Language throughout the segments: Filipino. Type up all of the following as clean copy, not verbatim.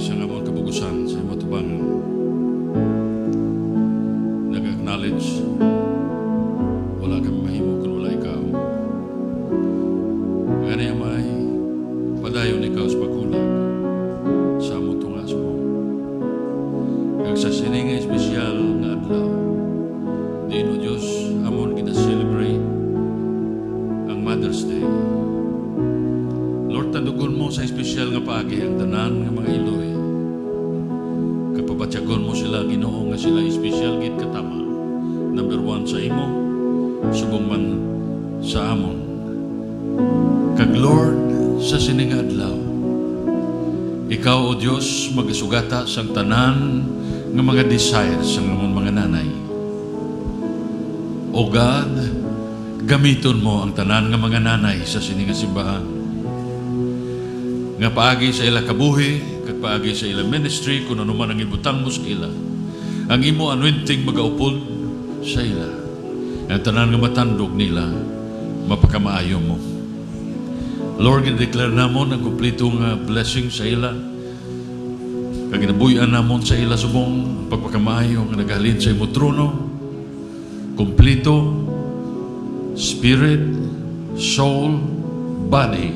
sa among kabugusan sa imong tubangan. Nag-acknowledge wala kami mahimo kung wala ikaw. Ngani amay padayon ikaw sa pagkulag sa among tungas mo. Kag sa sining espesyal nga adlaw, diin o Diyos amon gina-celebrate ang Mother's Day. Lord, tandugon mo sa espesyal nga paagi ang tanan nga mga iloy. Kapabatyagon mo sila, Ginoo, nga sila espesyal gid katama. Number 1 sa imo, subong man sa amon. Kag Lord, sa sining adlaw, ikaw o Diyos magasugata sang tanan nga mga desires sang amon mga nanay. O God, gamiton mo ang tanan nga mga nanay sa sining simbahan. Nga paagi sa ila kabuhi, kag paagi sa ila ministry, kung ano man ang ibutang mo sa ila. Ang imo anointing magaupod sa ila. Ang tanan nga matandog nila, mapakamaayo mo. Lord, i-declare namon ang kumplitong blessing sa ila. Kag inabuyan namon sa ila subong pagpakamaayo nga naghalin sa imo trono. Kumplito, spirit, soul, body.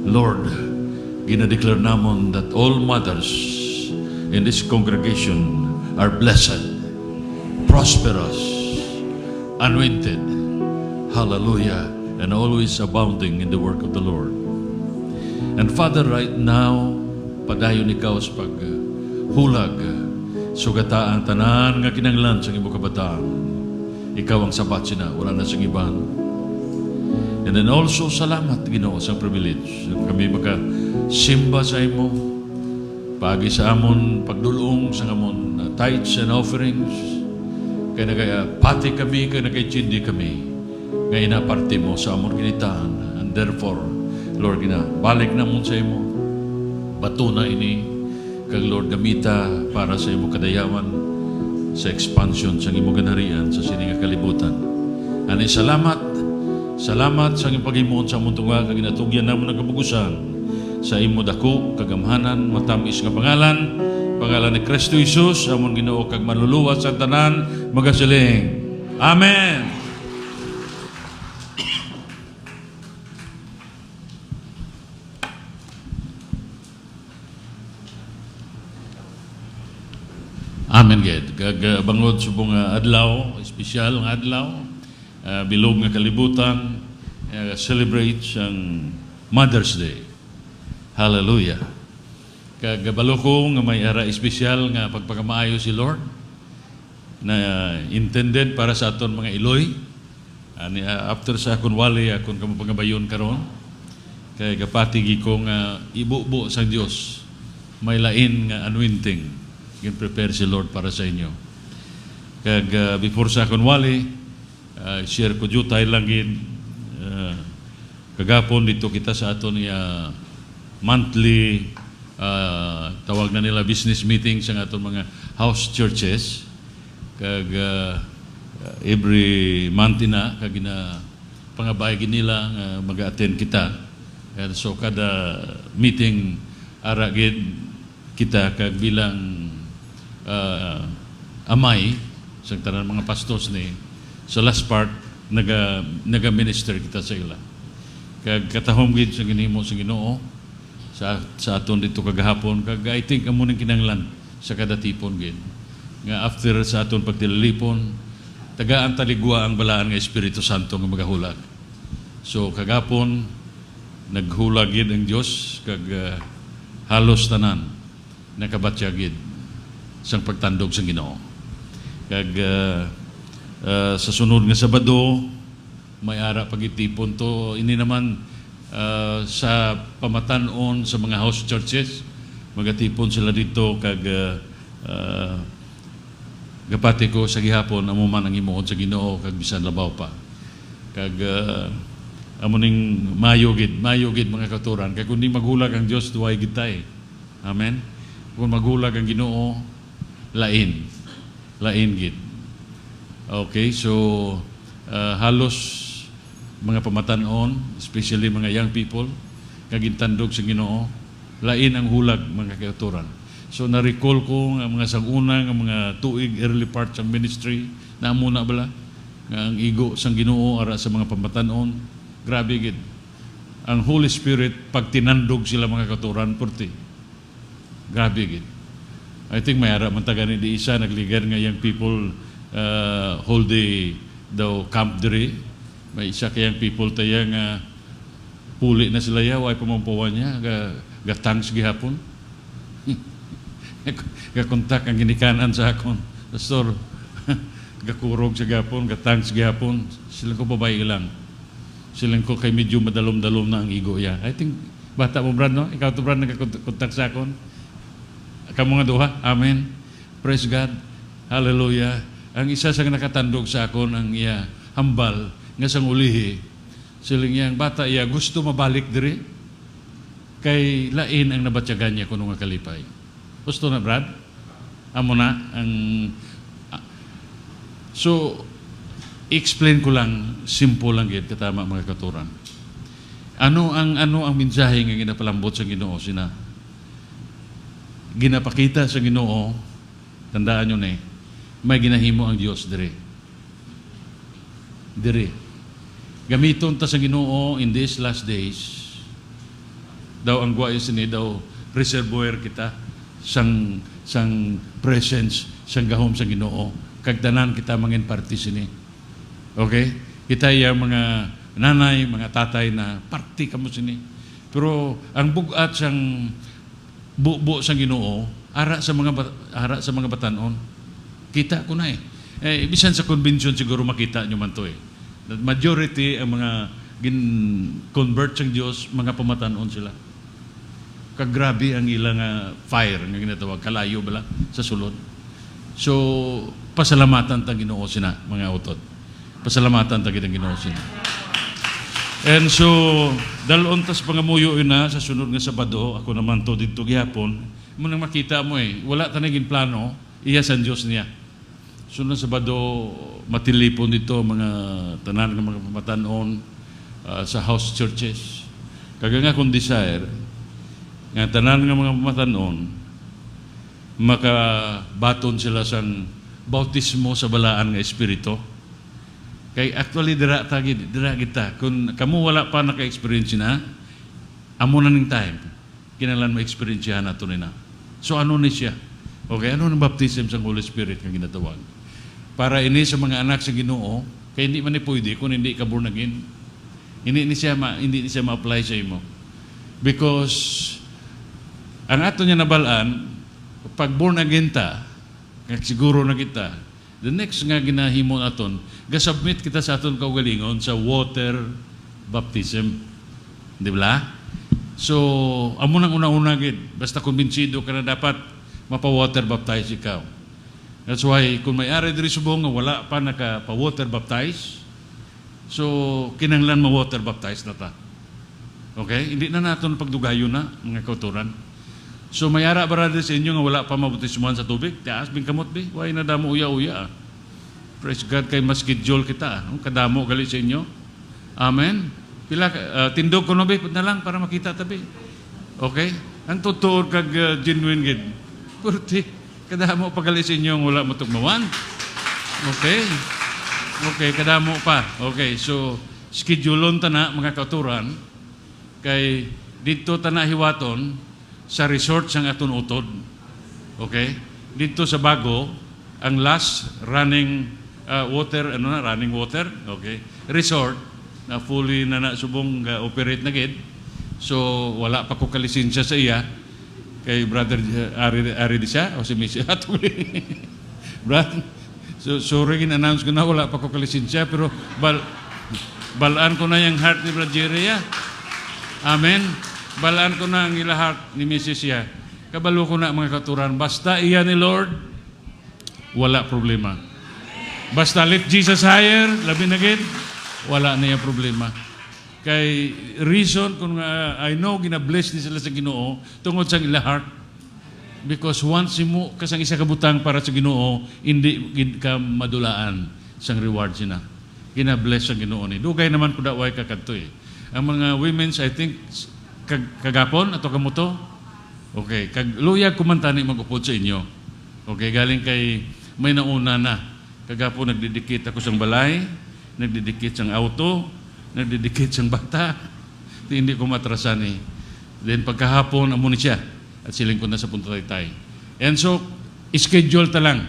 Lord, ginadeclare namon that all mothers in this congregation are blessed, prosperous, anointed, hallelujah, and always abounding in the work of the Lord. And Father, right now, padayon ikaw sa paghulag, sugata ang tanan nga kinanglan sa imo kabataan. Ikaw ang sabat sina, wala na sing iban. And then also, salamat, Ginoo, sa privilege. Kami makasimba sa imo, pagi sa amon, pagdulong sa amon tithes and offerings. Kaya nagpati kami, kaya nagkaitsindi kami. Ngayon na parte mo sa amon ginitaan. And therefore, Lord, balik na mo sa imo. Bato na ini, kag Lord, gamita para sa imo kadayawan, sa expansion sa imo ganarian, sa sininga kalibutan. Ani, salamat sa iyong pag-imuon sa among tunga kag ginatugyan namon ang kabugusan sa imo dako kagamhanan matamis nga pangalan ni Kristo Jesus amon Ginoo kag manluluwas sa tanan magasiling. Amen. Amen gid. Kag bangod subong adlaw, espesyal nga adlaw. Bilog nga kalibutan, celebrate ang Mother's Day. Hallelujah. Kagabalo ko nga may ara espesyal nga pagpakamaayo si Lord na intended para sa aton mga iloy. After sa akon wali, akon kamapangabayon karon kay kapatigi ko nga ibubo sa Dios may lain nga anointing gin-prepare si Lord para sa inyo. Kag before sa akon wali, share ko jutay lang gid kagapon dito kita sa aton monthly tawag na nila business meeting sa aton mga house churches kag every month na kag pangabay gid nila nga mag-attend kita. And so kada meeting ara gid kita kag bilang amay sa tanan mga pastors ni sa last part, naga-minister kita sa ila. Kag katahom gid sa ginhimo sa Ginoo sa aton dito kagahapon. Kag I think amo ning kinanglan sa kada tipon gid. Nga after sa aton pagtilipon, tagaan taligwa ang balaan nga Espiritu Santo nga magahulag. So kagapon naghulag gid ang Dios kag halos tanan nakabatya gid sang pagtandog sa Ginoo. Kag sa sunod nga Sabado, may ara pagitipon to. Ini naman sa pamatanon sa mga house churches, magatipon sila dito kag gapati ko sa gihapon amo man ang imuod sa Ginoo kag bisan labaw pa. Kag amo ning mayo gid mga katuran kay kun di maghulag ang Dios duay gid tay. Amen. Kung maghulag ang Ginoo lain gid. Okay, so halos mga pamatanon, especially mga young people, kagintandog sa Ginoo, Lain ang hulag, mga kauturan. So na-recall ko nga mga sanguna, nga mga tuig, early part sa ministry, na muna bala, nga ang igo sang Ginoo ara sa mga pamatanon. Grabe gid. Ang Holy Spirit, pag tinandog sila mga kauturan, purti. Grabe gid. I think may ara man taga ni di isa, nagligan nga young people hold the camp diri. May isa kayang people tayo nga puli na sila ya, way pamampuan niya, gatangs gihapon. Gakontak ang ginikanan sa akon. Pastor, gakurog sa gapon, gatangs gihapon. Silang ko babae lang. Silang ko kay medyo madalom-dalom na ang igo ya. I think, bata mo Brad, no? Ikaw to Brad, nagakontak sa akon. Kamu nga duha, amen. Praise God, hallelujah. Ang isa sa nakatandog sa akon, ang iya hambal, nga sang ulihi, siling yang bata iya gusto mabalik diri, kay lain ang nabatyagan niya kuno nga kalipay. Gusto na Brad? Amo na ang so explain ko lang, simple lang gid katama mga katuran. Ano ang mensahe nga ginapalambot sa Ginoo sina? Ginapakita sa Ginoo, tandaan nyo na may ginahimo ang Diyos dire. Gamiton ta sa Ginoo in these last days. Daw ang guwayo sini daw reservoir kita sang presence sang gahom sa Ginoo. Kagtanan kita mangin party sini. Okay? Kita yung mga nanay, mga tatay na party kamo sini. Pero ang bugat sang buo sang Ginoo ara sa mga batanon. Kita ko na bisan sa convention siguro makita nyo man to The majority ang mga convert sang Dios mga pamatanon sila. Kagrabe ang ilang fire nga ginatawag kalayo bala sa sulod. So pasalamatan ta Ginoo sina mga utod. Pasalamatan ta gid ang Ginoo sina. And so, dalon tas pangamuyo na sa sunod nga Sabado, ako naman to dito gihapon, mo nang makita mo wala tanagin plano, iya sa Diyos niya. Sunod Sabado, matilipon dito mga tanan ng mga pamatanon sa house churches. Kaga nga kung desire, nga tanan ng mga pamatanon, makabaton sila sang bautismo sa balaan nga espiritu. Kay actually dira kita kung kamo wala pa naka-experience na amo na ning time kinahanglan ma-experiencehan nato nina. So ano ni siya? Okay, ano ng baptism sa Holy Spirit nga ginatawag? Para ini sa mga anak sa Ginoo, kay hindi man ni pwede kung hindi ka born again. Hindi ni siya ma-apply sa imo. Because ang ato niya nabalaan pag born again ta, siguro na kita, the next nga ginahimo naton, gasubmit kita sa aton kaugalingon sa water baptism. Di ba? So, amo nang una-una gid, basta kumbinsido ka na dapat mapa-water baptize ikaw. That's why, kung may-ari diri subong nga wala pa naka-water baptize, so, kinanglan ma-water baptize na ta. Okay? Hindi na naton pagdugayo na, mga kauturan. So, may-ara barada sa inyo nga wala pa mabautismuhan sa tubig, tias, bing kamot, bi, why na damo uya-uya. Praise God, kay mas schedule kita. Kadamo gali sa inyo. Amen. Pila, tindog ko na ba, na lang para makita tabi. Okay? Ang totoo kag genuine gid. Purti, kadamo pagali sa inyo wala mo tugmawan. Okay? Okay, kadamo pa. Okay, so schedulon ta na mga kauturan kay dito ta na hiwaton sa resort sang aton utod. Okay? Dito sa Bago, ang last running running water, okay? Resort na fully na subong operate na gid. So wala pa ko kalisensya sa iya kay brother Ari di siya o si Miss Atuli. Brad, so sorry gin-announce ko na wala pa ko kalisensya pero balaan ko na yung heart ni Brad Jerry. Amen. Balaan ko na ang ila heart ni Mrs. siya. Kabalo ko na mga katuran, basta iya ni Lord, wala problema. Basta lift Jesus higher, labi na gid, wala na yung problema. Kay reason kung I know gina-bless ni sila sa Ginoo tungod sa ila heart. Because once mo kasang isa kabutang para sa Ginoo, hindi ka madulaan sang reward sina. Gina-bless sa Ginoo ni. Dugay naman ko daway kakadto Ang mga women's, I think kagapon ato kamuto Okay, kag luyag kumanta ni magupod sa inyo. Okay, galing kay may nauna na. Kagapo nagdidikit ako sang balay, nagdidikit sang auto, nagdidikit sang bata. Hindi ko matrasan eh. Then pagkahapon amo ni siya at siling ko na sa Punta Taytay. And so schedule ta lang.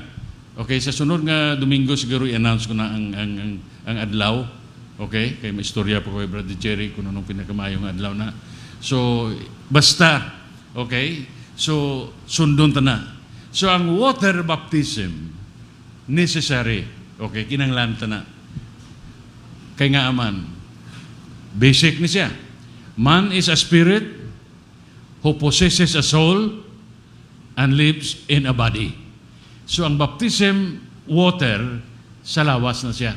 Okay, sa sunod nga Domingo siguro i-announce ko na ang adlaw. Okay, kay may istorya pa ko kay Brother Jerry kung anong pinakamayong adlaw na. So basta, okay? So sundon ta na. So ang water baptism necessary. Okay, kinanglan ta na. Kay nga aman basic ni siya. Man is a spirit who possesses a soul and lives in a body. So ang baptism water sa lawas na siya.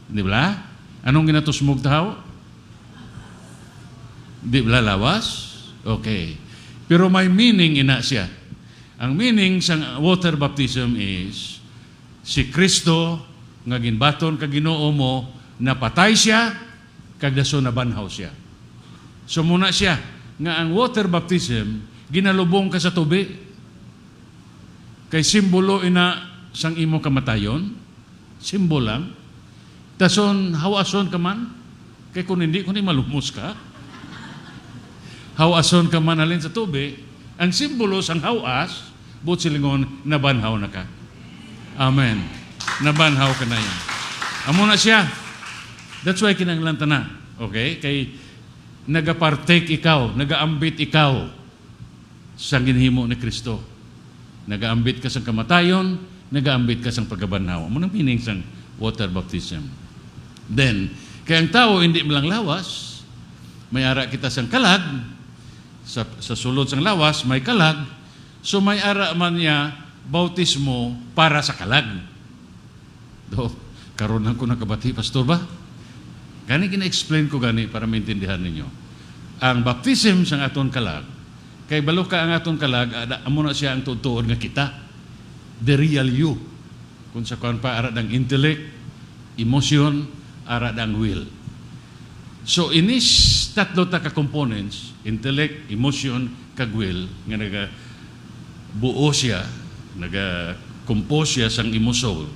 Di ba? Anong ginatusmog tao? Di ba lawas? Okay. Pero may meaning ina siya. Ang meaning sa water baptism is si Kristo nga ginbaton kag Ginoo mo napatay siya kag daso nabanhaw siya. So muna siya nga ang water baptism ginalubong ka sa tubig kay simbolo ina sang imo kamatayon, simbolo lang. Dason hawason ka man kay kung hindi malumos ka. Hawason ka man alin sa tubig, ang simbolo sang hawas but silingon nabanhaw na ka. Amen. Nabanhaw ka na yan. Amo na siya. That's why kinanglan ta na. Okay? Kay nagapartake ikaw, nagaambit ikaw sa ginhimo ni Kristo. Nagaambit ka sa kamatayon, nagaambit ka sa pagkabanhaw. Amo nang meaning sang water baptism. Then, kaya ang tao hindi lang lawas, may ara kita sang kalag, sa sulod sang lawas, may kalag, so may ara man niya bautismo para sa kalag. Do, karon ko nakabati, pastor ba? Gani gina-explain ko gani para maintindihan ninyo. Ang baptism sang aton kalag, kay balo ka ang aton kalag, amo na siya ang tutuod nga kita. The real you. Kung sa kuan pa ara dang intellect, emotion, ara dang will. So inis tatlo ta ka components, intellect, emotion, kag will, nga naga buo siya, naga compose siya sang imo soul.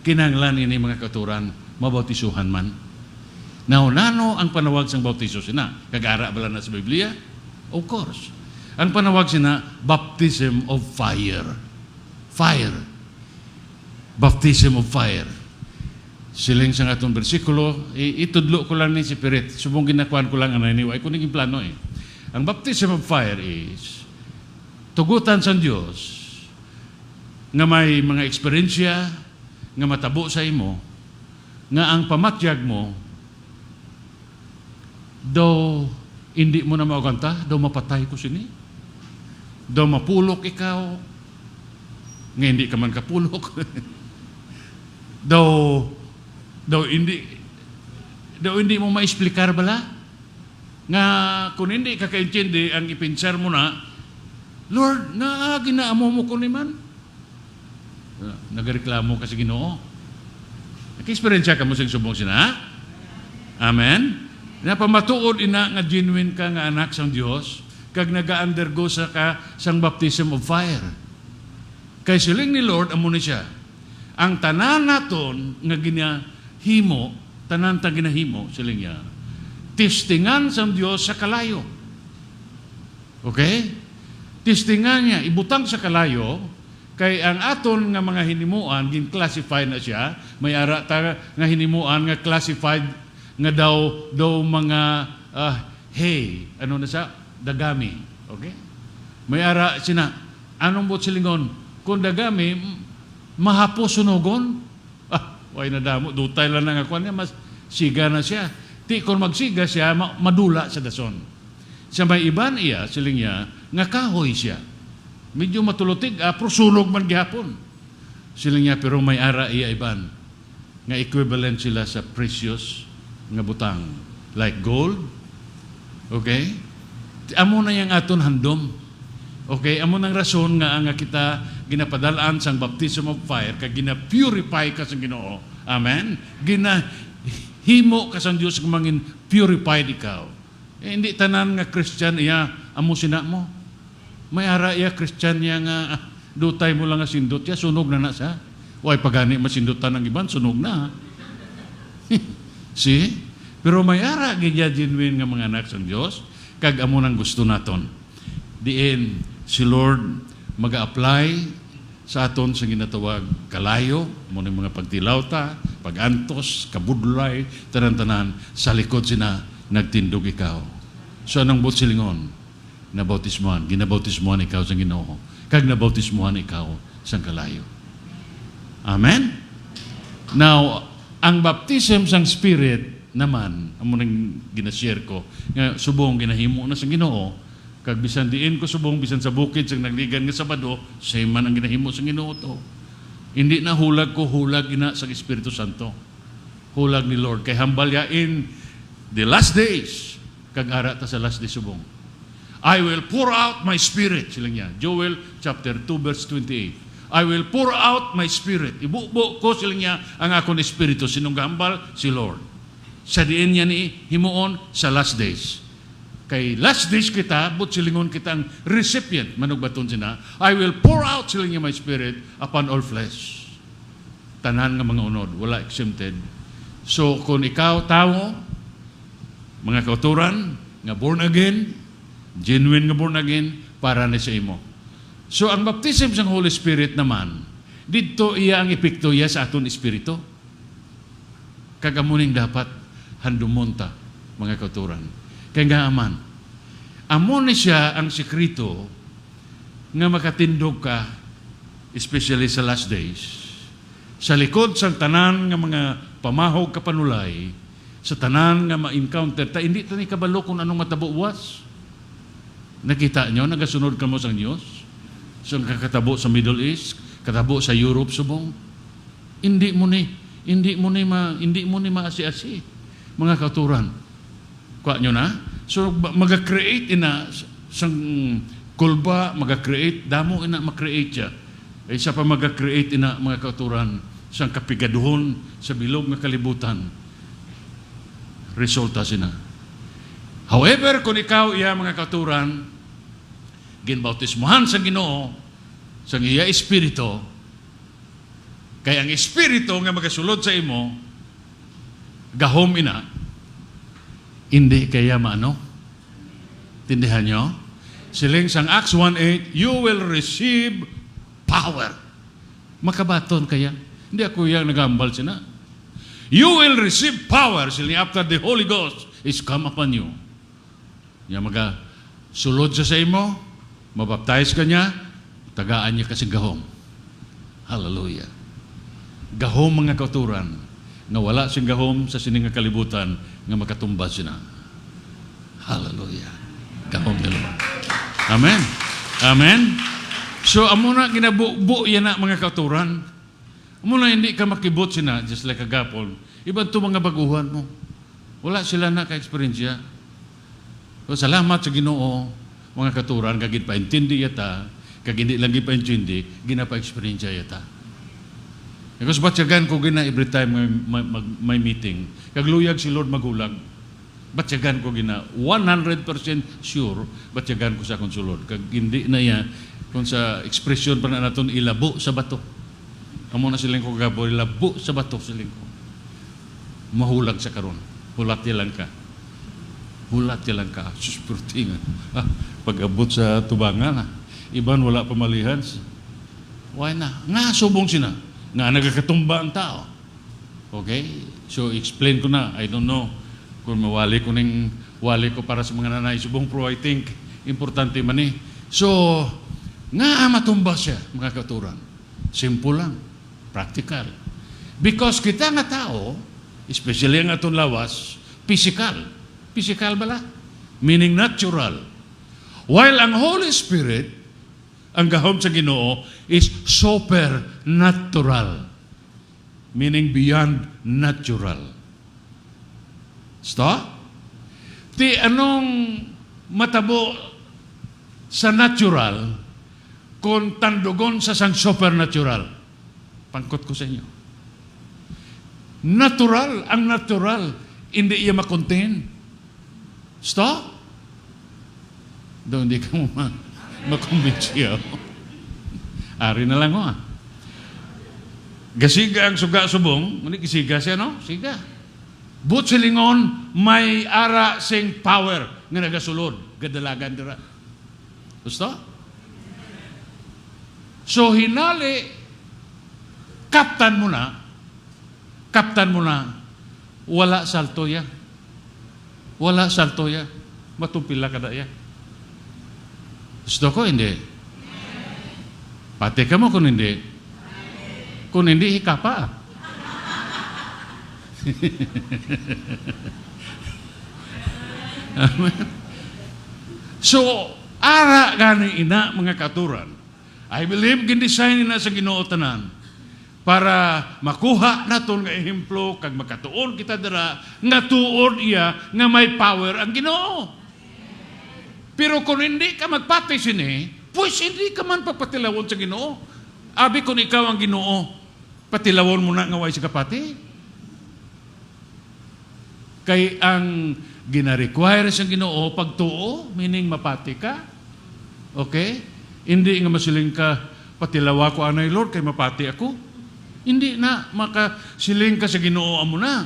Kinahanglan ini mga katuran mabautisuhan man. Now, nano ang panawag sang bautiso sina? Kag-ara bala na sa Biblia? Of course. Ang panawag sina, baptism of fire. Fire. Baptism of fire. Siling sa atong bersikulo, itudlo ko lang ni si Pirit. Subong ginakuan ko lang anay ni Way. Kung naging plano eh. Ang baptism of fire is tugutan sa Diyos nga may mga eksperyensya nga matabo sa imo nga ang pamatyag mo daw hindi mo na mauganta, daw mapatay ko sini, daw mapulok ikaw, nga hindi ka man kapulok, daw hindi mo maexplikar bala, nga kung hindi ka kaintindi, ang ipinsar mo na, Lord, ginaamo mo ko ni man. Nagreklamo ka sa Ginoo. Nag-experience ka mo sa subong sina. Amen. Na pamatuod ina nga genuine ka nga anak sang Dios kag naga-undergo sa ka sang baptism of fire. Kay siling ni Lord amo ni siya. Ang tanan naton nga ginahimo, tanan ta ginahimo siling niya. Testingan sang Dios sa kalayo. Okay? Testingan niya ibutang sa kalayo kay ang aton nga mga hinimuan gin-classify na siya. May ara ta nga hinimuan nga classified nga daw mga ano na sa dagami. Okay? May ara sina anong bot silingon kung dagami mahapos sunugon way na damo dutay lang nga kuan niya mas siga na siya. Ti kung magsiga siya madula sa dason. Sa may iban iya siling niya nga kahoy siya. Medyo matulutig pero sunog man gihapon. Siling niya pero may ara iya iban nga equivalent sila sa precious nga butang like gold. Okay? Amo na yang aton handom. Okay, amo nang rason nga kita ginapadalaan sang baptism of fire kag gina-purify ka sa Ginoo. Amen. Ginahimo ka sa Dios nga mangin purified ikaw. Hindi tanan nga Christian iya amo sina mo. May ara iya Christian niya nga dutay mo lang nga sindot ya, sunog na sa. Way pagani masindutan ng iban, sunog na. See? Pero may ara gidya genuine nga mga anak sa Dios, kag amo nang gusto naton. Diin si Lord mag-apply sa aton sa ginatawag kalayo, mo ng mga pagtilaw ta, pagantos, kabudlay, tanan-tanan, sa likod sina nagtindog ikaw. So anong silingon? Nabautismuhan, ginabautismuhan ikaw sa Ginoo, kag nabautismuhan ikaw sa kalayo. Amen? Now, ang baptism sang Spirit naman, amo nang ginashare ko, nga subong ginahimo na sa Ginoo, kag bisan diin ko subong, bisan sa bukid, sang nagligan nga Sabado, same man ang ginahimo sa Ginoo to. Hindi na hulag ko, hulag ina sa Espiritu Santo. Hulag ni Lord. Kay hambal ya in the last days, kag ara ta sa last days subong. I will pour out my Spirit, silang niya. Joel chapter 2 verse 28. I will pour out my Spirit. Ibubo ko silang niya ang akong Espiritu. Sinong gambal? Si Lord. Sa diin niya ni himuon sa last days. Kay last days kita, but silingon kita ang recipient. Manugbaton sina. I will pour out silang niya my Spirit upon all flesh. Tanan nga mga unod. Wala exempted. So kung ikaw, tao, mga kauturan, nga born again, genuine nga born again, para na sa imo. So ang baptism sa Holy Spirit naman, dito iya ang epekto iya sa aton espiritu. Kagamuning dapat handumonta, mga kauturan. Kaya nga aman, amon ni siya ang sekreto nga makatindog ka, especially sa last days, sa likod sa tanan nga mga pamahog kapanulay, sa tanan nga ma-encounter ta, hindi ta ni kabalo kung anong matabuwas. Nakita nyo, nagasunod ka mo sa Diyos? So, kakatabo sa Middle East, katabo sa Europe, subong. Hindi mo ni maasi-asi. Mga kauturan. Kuha nyo na? So, mag-create ina, sang kulba, mag-create, damo ina mag-create siya. Isa pa mag-create ina, mga kauturan, sang kapigaduhon, sa bilog nga kalibutan. Resulta sina. However, kung ikaw iya mga kauturan, ginbautismuhan sa Ginoo, sa iya Espiritu, kaya ang Espiritu nga magasulod sa imo, gahom ina, hindi kaya maano? Tindihan nyo? Siling sang Acts 1:8, you will receive power. Makabaton kaya? Hindi ako yung nagambal sina. You will receive power, siling after the Holy Ghost is come upon you. Niya sulod sa imo, mabaptize ka niya, tagaan niya kasi gahom. Hallelujah. Gahom mga kauturan, nga wala siyang gahom sa sining nga kalibutan, nga makatumba siya na. Hallelujah. Gahom ni Lord. Amen. Amen. So, amo na ginabubo yan na mga kauturan. Amo na hindi ka makibot sina, just like a gapon. Iba ito mga baguhan mo. Wala sila na ka-experience. So, salamat sa Ginoo, mga katuran, kagid pa intindi yata, kag hindi lang gipa-intindi, ginapa-experience yata. Because batyagan ko gina every time may meeting, kag luyag si Lord magulag, batyagan ko gina, 100% sure, batyagan ko sa akong sulod. Kag hindi na yan, kung sa expression pa na natin, ilabo sa bato. Amo na siling ko gabo, ilabo sa bato siling ko. Mahulag sa karon, hulat lang ka. Hulat lang ka, suspurtingan. Pag-abot sa tubangan, iban wala pamalihan. Why na? Nga subong sina. Nga nagkakatumba ang tao. Okay? So, explain ko na. I don't know kung mawali ko para sa mga nanay subong, pero I think importante man eh. So, nga matumba siya, mga kauturan. Simple lang. Practical. Because kita nga tao, especially ang atong lawas, physical. Physical bala? Meaning natural. While ang Holy Spirit, ang gahom sa Ginoo, is supernatural. Meaning beyond natural. Stop? Ti anong matabo sa natural kung tandugon sa sang supernatural? Pangkot ko sa inyo. Natural, ang natural, hindi iya makontain. Stop? Doon hindi ka mo makumbinsiya. Ari na lang ho. Gasiga ang suga subong, muli gisiga siya, no? Siga. But silingon, may ara sing power nga nagasulod, gadalagan dira. Gusto? So hinali, kaptan mo na, wala salto ya. Wala salto ya. Matumpila ka na ya. Gusto ko, hindi. Pati ka mo kung hindi. Kung hindi, hikapa. Amen. So, ara gani ina mga katuran. I believe gindesign na sa Ginoo tanan para makuha naton nga ehemplo kag makatuon kita dira nga tuod iya nga may power ang Ginoo. Pero kung hindi ka magpati sini, pues hindi ka man papatilawon sa Ginoo. Abi kung ikaw ang Ginoo, patilawon mo na nga way sa kapati. Kay ang gina-require sa Ginoo pagtuo, meaning mapati ka. Okay? Hindi nga masiling ka, patilawa ko anay Lord, kay mapati ako. Hindi na, makasiling ka sa Ginoo amo na.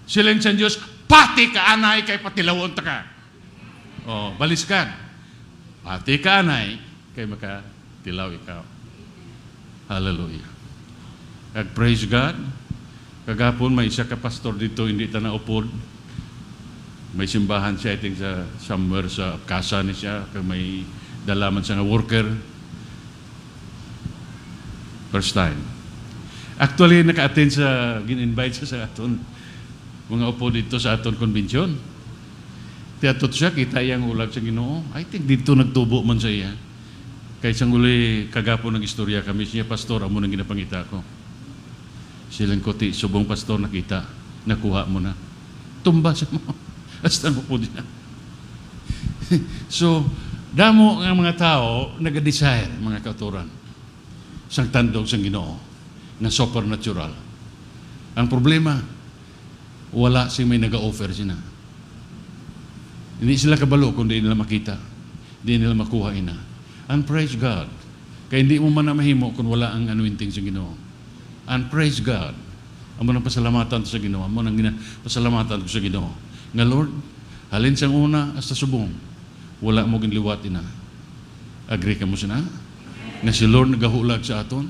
Siling sa Diyos, pati ka anay, kay patilawon ta ka. O, baliskan. Pati ka anay, kay makatilaw ikaw. Hallelujah. Kag praise God. Kagapon may isa ka pastor dito, hindi ta naupod. May simbahan siya, I think somewhere sa kasa ni siya, kag may dalaman siya nga worker. First time. Actually, naka-attend sa, gin-invite siya sa aton, mga upo dito sa aton konbensyon. Tiyatot siya, kita iyang ulag sa Ginoo. I think dito nagtubo man sa iya. Kaya isang uli, kagapon ng istorya kami, siya pastor, amo nang ginapangita ko. Silang kuti, subong pastor nakita, nakuha mo na. Tumba siya mo. Hasta mo po diyan. So, damo ng mga tao nag-desire, mga kauturan, sang tandog sang Ginoo, na supernatural. Ang problema, wala sing may nag-offer sina. Hindi sila kabalo kung di nila makita. Hindi nila makuha ina. And praise God. Kaya hindi mo man na mahimo kung wala ang anointing sa Ginoo. And praise God. Amo nang pasalamatan sa Ginoo. Amo nang pasalamatan ko sa Ginoo. Nga Lord, halin sang una hasta subong. Wala mo ginliwat ina. Agree ka mo sina? Nga si Lord nagahulag sa aton.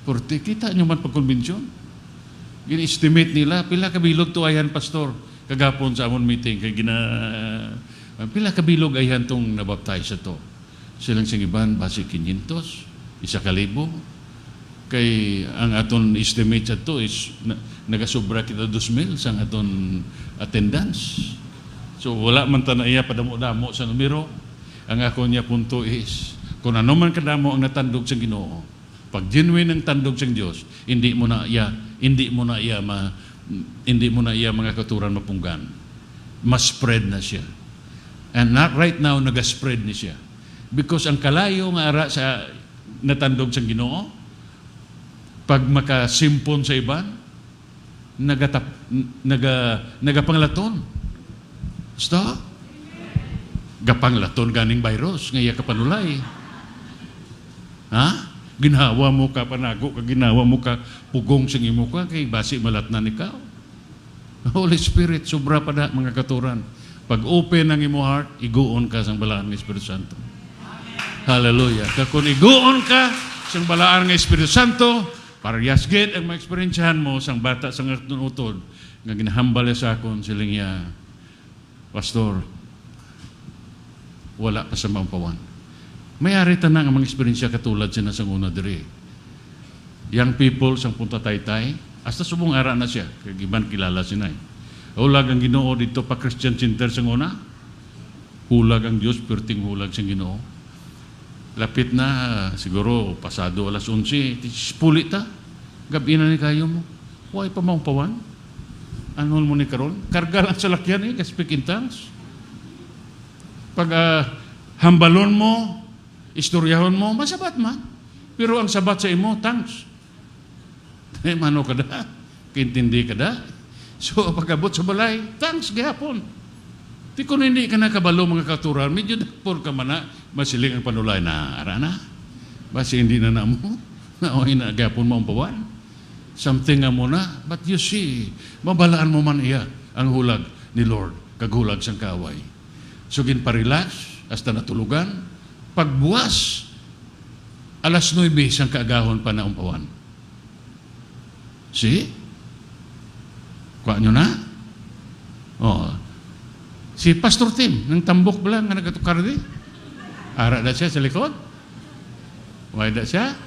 Porte kita nyo man pagkonbensyon. Gini-estimate nila, pila kabilog to ayan pastor. Kagapon sa amon meeting, kay pila kabilog ayan tong nabaptize sa to. Silang sing iban, basi 500, 1,000. Kay ang aton estimate sa to is nagasobra kita 2,000 sang aton attendance. So wala man ta na iya padamo-damo sa numero. Ang ako niya punto is, kung ano man kadamo ang natandog sa Ginoo, pag genuine ang tandog sa Dios, hindi mo na iya mga katuran mapunggan. Mas spread na siya. And not right now naga-spread ni siya. Because ang kalayo nga ara sa natandog sa Ginoo, pag makasimpon sa iban, nagapanglaton. Basta? Gapanglaton ganing virus, ngaya kapanulay. Ha? Ginawa mo ka panago, ginawa mo ka pugong sa imo ka, kay basi malatnan ikaw. Holy Spirit, sobra pa na mga katuran. Pag open ang imo heart, iguon ka sa balaan ng Espiritu Santo. Hallelujah. Kung iguon ka sa balaan ng Espiritu Santo, para yasgit ang ma-experiensyahan mo sang bata sang utod nga ginahambal sa akon siling ya, Pastor, wala pa sa mampawan. Mayari tanang ang mga eksperyensya katulad siya sa una diri. Young people sang punta taytay, hasta subong ara na siya, kay iban kilala siya na. Hulag ang Ginoo dito pa Christian Center sang una. Hulag ang Diyos, perting hulag sang Ginoo. Lapit na, siguro pasado alas 11, puli ta. Gabi na ni kayo mo. Huwag pa mong pawan. Anong mo ni karon? Karga lang sa lakyan kasi speak in tongues. Pag hambalon mo, istoryahon mo, masabat man. Pero ang sabat sa imo, tongues. Mano ka da? Kintindi ka da? So, pag-abot sa balay, tongues gihapon. Ti kung hindi ka nakabalo mga katuran, medyo dapor ka man na, masiling ang panulay na, arana. Basi hindi na mo, naoy na gapon mo ang pawan. Something nga mo na, but you see, mabalaan mo man iya ang hulag ni Lord, kaghulag sang kaway. So ginparelax, hasta natulugan, pagbuwas, alas 9 sang kaagahon pa na umpawan. See? Kuha nyo na? Oh. Si Pastor Tim, ng tambok ba lang nga nagatukar di? Ara na siya sa likod? Why na siya?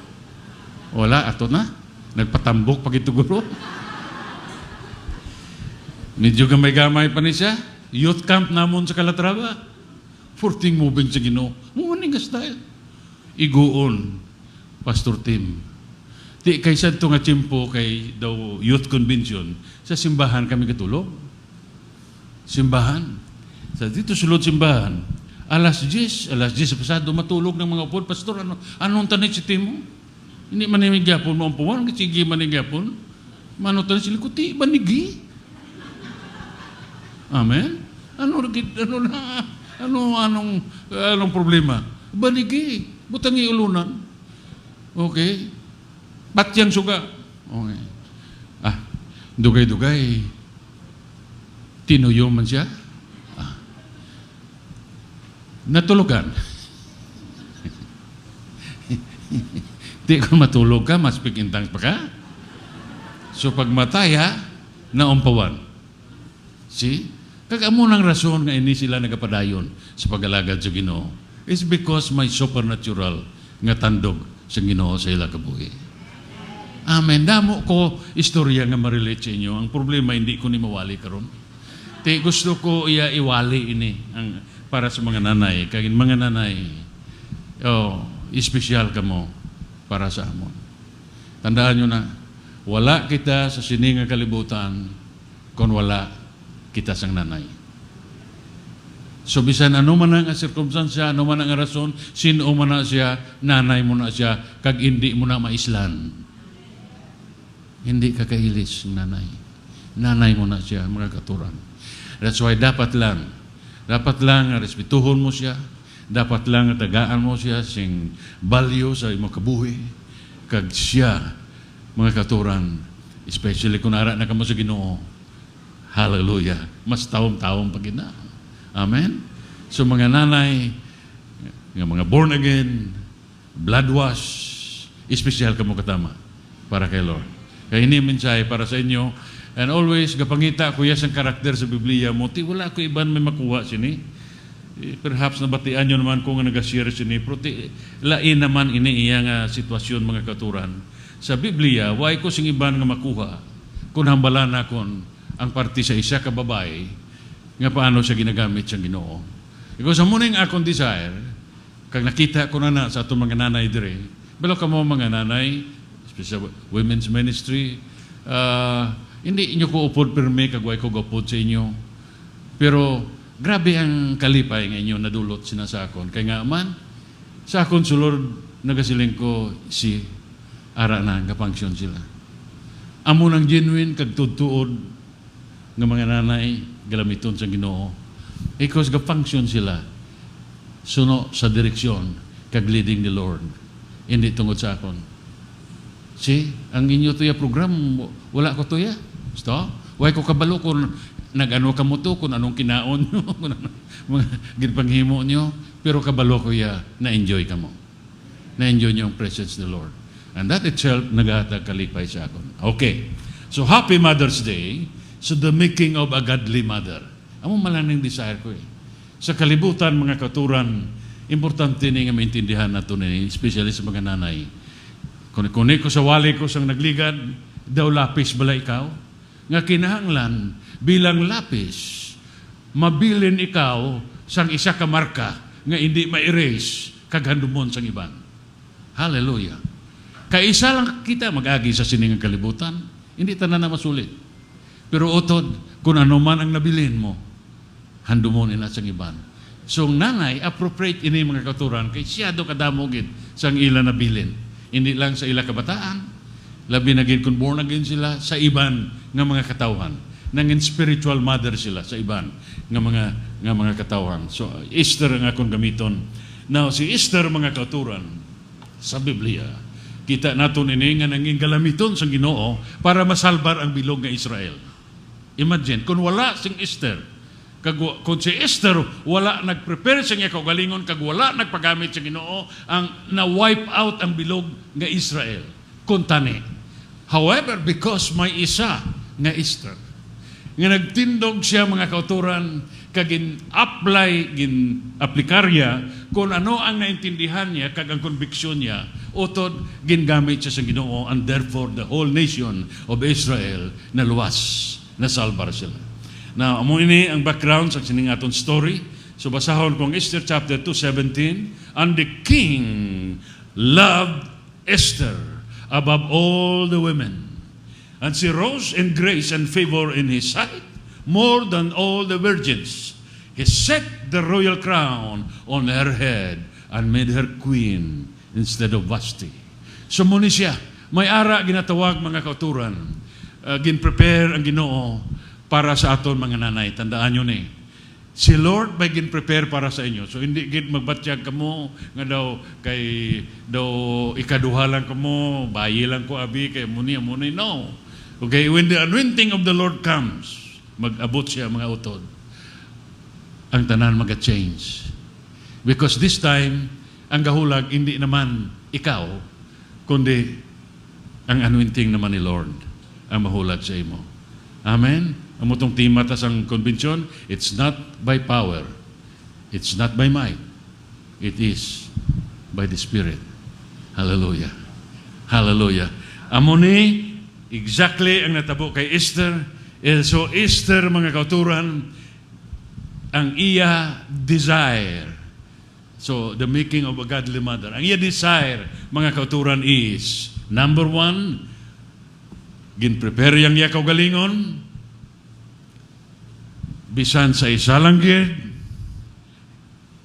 Wala, ato na. Nagpatambok pag ituguro. Medyo gamay-gamay pa ni siya. Youth camp namon sa Calatrava. 14 moving sa Ginoo. Muning ka style. Iguon, Pastor Tim. Di kaysa ito nga tiyempo kay daw youth convention, sa simbahan kami katulog. Simbahan. Sa dito sulod simbahan, alas 10 pasado, matulog ng mga upod. Pastor, anong tanit si Timo? Hindi manimigapon mo ang puwan, sige manigapon. Mano tanit sila, kuti, manigi. Amen? Anong problema? Banigi. Butang iulunan. Okay. Patyang suga. Okay. Dugay-dugay. Tinuyo man siya. Natulugan. Di kung matulog ka, mas pikintang pa ka. So pag mataya, naumpawan. See? Kagamo ng rason nga ini sila nagapadayon sa pag-alagad sa Ginoo. It's because may supernatural nga tandog sa Ginoo sa ila kabuhi. Amen. Damo ko istorya nga ma-relate sa inyo. Ang problema, hindi ko ni mawali karon. Te gusto ko iwali ini ang para sa mga nanay. Kaya mga nanay, espesyal ka mo para sa amon. Tandaan nyo na, wala kita sa siningang kalibutan kung wala kita sang nanay. So bisan ano man ang circumstansya, ano man ang rason, sino man na siya, nanay mo na siya, kag hindi mo na maislan. Hindi ka kahilis ng nanay. Nanay mo na siya, mga katuran. That's why dapat lang respetuhon mo siya, dapat lang tagaan mo siya sing value sa imong kabuhi, kag siya, mga katuran, especially kung ara na kamo sa Ginoo. Hallelujah. Mas taom-taom pag ina. Amen? So mga nanay, mga born again, blood wash, espesyal ka mo katama para kay Lord. Kaya ini mensahe para sa inyo. And always, kapangita ko yes ang karakter sa Biblia mo, wala ko iban may makuha sini. Perhaps nabatian nyo naman kung nag-share sini, pero lain naman ini iyang sitwasyon mga katuran. Sa Biblia, why ko sing iban nga makuha kung hambala na kon ang parte sa isa ka babae nga paano siya ginagamit sa Ginoo. Because sa muning akong desire, kag nakita ko na sa atong mga nanay dire, balo ka mo mga nanay, especially women's ministry, hindi inyo ko upod pirme, kagway ko gapod sa inyo. Pero grabe ang kalipay nga inyo nadulot sinasakon. Kaya nga man, sa akong sulod, nagasiling ko si ara na nga function sila. Amo ng genuine kag tutuod ng mga nanay galamiton sa Ginoo. Because ga-function sila suno sa direksyon kag leading the Lord. Hindi tungod sa akon. See, ang inyo tuya program, wala ko tuya. Gusto? Why ko kabalo kung nag-ano ka mo to, kung anong kinaon nyo, kung anong mga ginpanghimo nyo, pero kabalo ko ya, na-enjoy ka mo. Na-enjoy nyo ang presence of the Lord. And that itself, naghatag kalipay sa akon. Okay. So, Happy Mother's Day. So, the making of a godly mother. Amo malaning desire ko eh. Sa kalibutan, mga katuran, importante ni nga maintindihan nato ni, especially sa mga nanay. Kung ko sa wali ko sang nagligad, daw lapis bala ikaw? Nga kinahanglan, bilang lapis, mabilin ikaw sang isa ka marka nga hindi ma-erase kaghandumon sang iban. Hallelujah. Kaisa lang kita mag-agi sa siningang kalibutan, hindi tanan na masulit. Pero utod, kung ano man ang nabilin mo, handumon ina sang iban. So nanay, appropriate ini mga katuran, kay siyado kadamogit sang ila nabilin. Hindi lang sa ila kabataan, labi na gid kung born again sila, sa iban nga mga katawhan. nangin spiritual mother sila sa iban nga mga katawhan. So Esther ang akong gamiton. Now si Esther mga kauturan sa Biblia, kita naton ini nga nanging galamiton sa Ginoo para masalbar ang bilog nga Israel. Imagine kung wala sing Esther, kung si Esther wala nag-prepare sa iya kaugalingon, kag wala nagpagamit sa Ginoo, ang na-wipe out ang bilog nga Israel. Kuntani. However, because may isa nga Esther, nga nagtindog siya mga kauturan, kagin apply, gin aplikarya, kung ano ang naintindihan niya, kag ang conviction niya, utod, gingamit siya sa Ginoo, and therefore the whole nation of Israel na luwas, na salbar sila. Now, amo ini ang background sa siningaton story. So basahon kong Esther chapter 2:17, and the king loved Esther above all the women, and she rose in grace and favor in his sight more than all the virgins. He set the royal crown on her head and made her queen instead of Vashti. So muna siya, may ara ginatawag mga kauturan, gin-prepare ang Ginoo para sa aton mga nanay. Tandaan nyo ni, si Lord may gin-prepare para sa inyo. So hindi gid magbatyag kamo nga daw kay daw ikaduha lang kamo, bayi lang ko abi kay muni. No. Okay, when the anointing of the Lord comes, mag-abot siya mga utod, ang tanan mag-change. Because this time, ang gahulag, hindi naman ikaw, kundi ang anointing naman ni Lord ang mahulag sa imo. Amen? Ang mutong timatas ang konbensyon, it's not by power, it's not by might, it is by the Spirit. Hallelujah. Hallelujah. Amo ni, exactly ang natabo kay Esther. So Esther, mga kauturan, ang iya desire. So the making of a godly mother. Ang iya desire, mga kauturan, is number one, gin-prepare yang iya kaugalingon, bisan sa isa lang gid,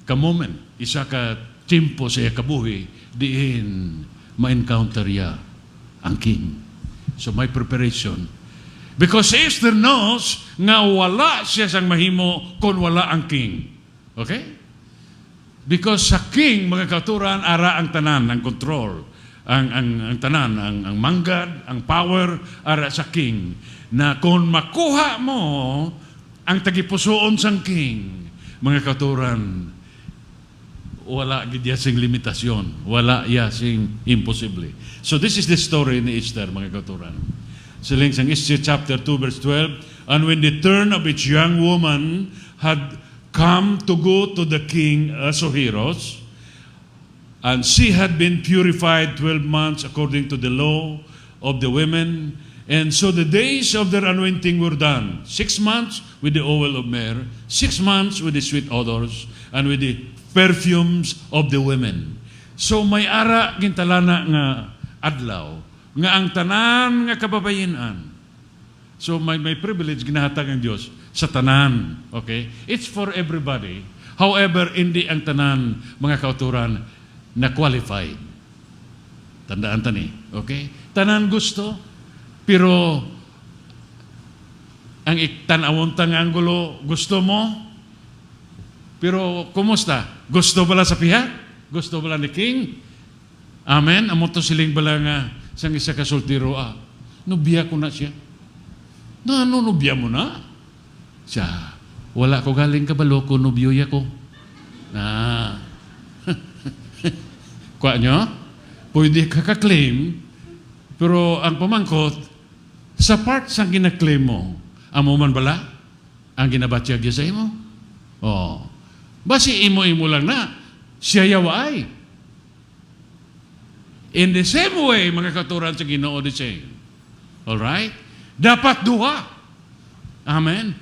ka-moment, isa ka timpo sa iya kabuhi, diin ma-encounter ya ang king. So may preparation. Because Esther knows nga wala siya sang mahimo kung wala ang king. Okay? Because sa king, mga kauturan, ara ang tanan, ang control, ang tanan, ang manggad, ang power, ara sa king. Na kung makuha mo ang tagipusoon sang king, mga kauturan, wala gidya sing limitasyon, wala ya sing imposible. So this is the story ni Esther, mga kauturan. Siling sang Esther chapter 2 verse 12, and when the turn of each young woman had come to go to the king Ahasuerus, and she had been purified 12 months according to the law of the women, and so the days of their anointing were done, 6 months with the oil of myrrh, 6 months with the sweet odors, and with the perfumes of the women. So may ara gintalana nga adlaw, nga ang tanan nga kababayenan. So may privilege ginahatag ang Diyos sa tanan. Okay? It's for everybody. However, hindi ang tanan, mga kauturan, na qualified. Tandaan tani. Okay? Tanan gusto, pero ang iktanawon tang anggulo, gusto mo, pero kumusta? Gusto bala sa pihat? Gusto bala ni King? Amen? Amo to siling bala nga sang isa ka soltero, nubya ko na siya. No, nubya mo na? Siya, wala ko galing kabalo ko, nubyoya ko. Kwa nyo? Pwede ka ka-claim, pero ang pamangkot, sa part sang gina-claim mo, amo man bala? Ang ginabatyag sa imo? Oh. Basi imo-imo lang na, siya yawaay. In the same way, mga katuran sa Ginoo, the same. Alright? Dapat duha. Amen?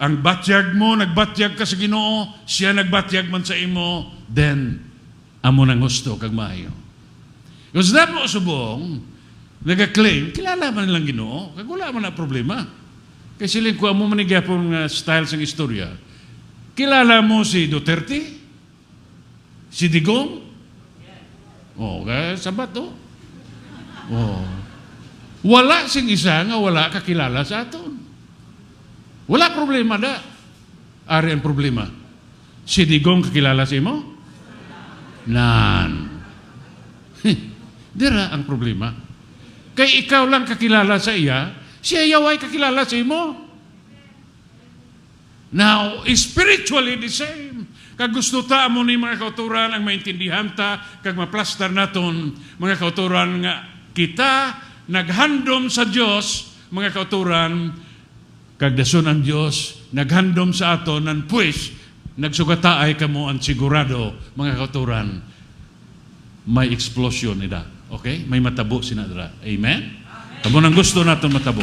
Ang batyag mo, nagbatyag ka sa Ginoo, siya nagbatyag man sa imo, then, amo nang gusto kag maayo. Because na mo subong, nag-claim, kilala man nilang Ginoo, kag wala man na problema. Kasi siling ko, amo manigyapong style sa istorya. Kilala mo si Duterte? Si Digong? Oh, kaya sabat to. Oh. Wala sing isa nga wala kakilala sa aton. Wala problema da. Ari ang problema. Si Digong kakilala sa imo? Nan. Dira ang problema. Kay ikaw lang kakilala sa iya, siya yaway kakilala sa imo. Now, spiritually the same. Kag gusto ta mo ni mga kauturan ang maintindihan ta, kag maplastar naton mga kauturan nga kita naghandom sa Dios, mga kauturan, kag dason ang Dios naghandom sa aton nan pues nagsugataay kamo ang sigurado, mga kauturan, may explosion nila. Okay? May matabo sinadra. Amen? Kamo nang gusto naton matabo.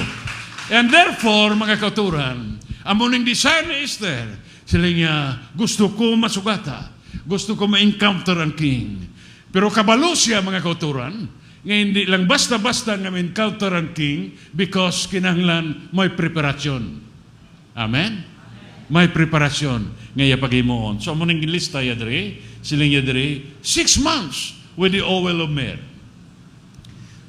And therefore, mga kauturan, amuning design ni Esther, sila niya, gusto ko masugata, gusto ko ma-encounter ang king. Pero kabalo siya, mga kauturan, nga hindi lang basta-basta nga ma-encounter ang king because kinahanglan may preparasyon. Amen? May preparasyon nga yapagimoon. So amuning lista ya diri, sila niya diri, 6 months with the oil of myrrh.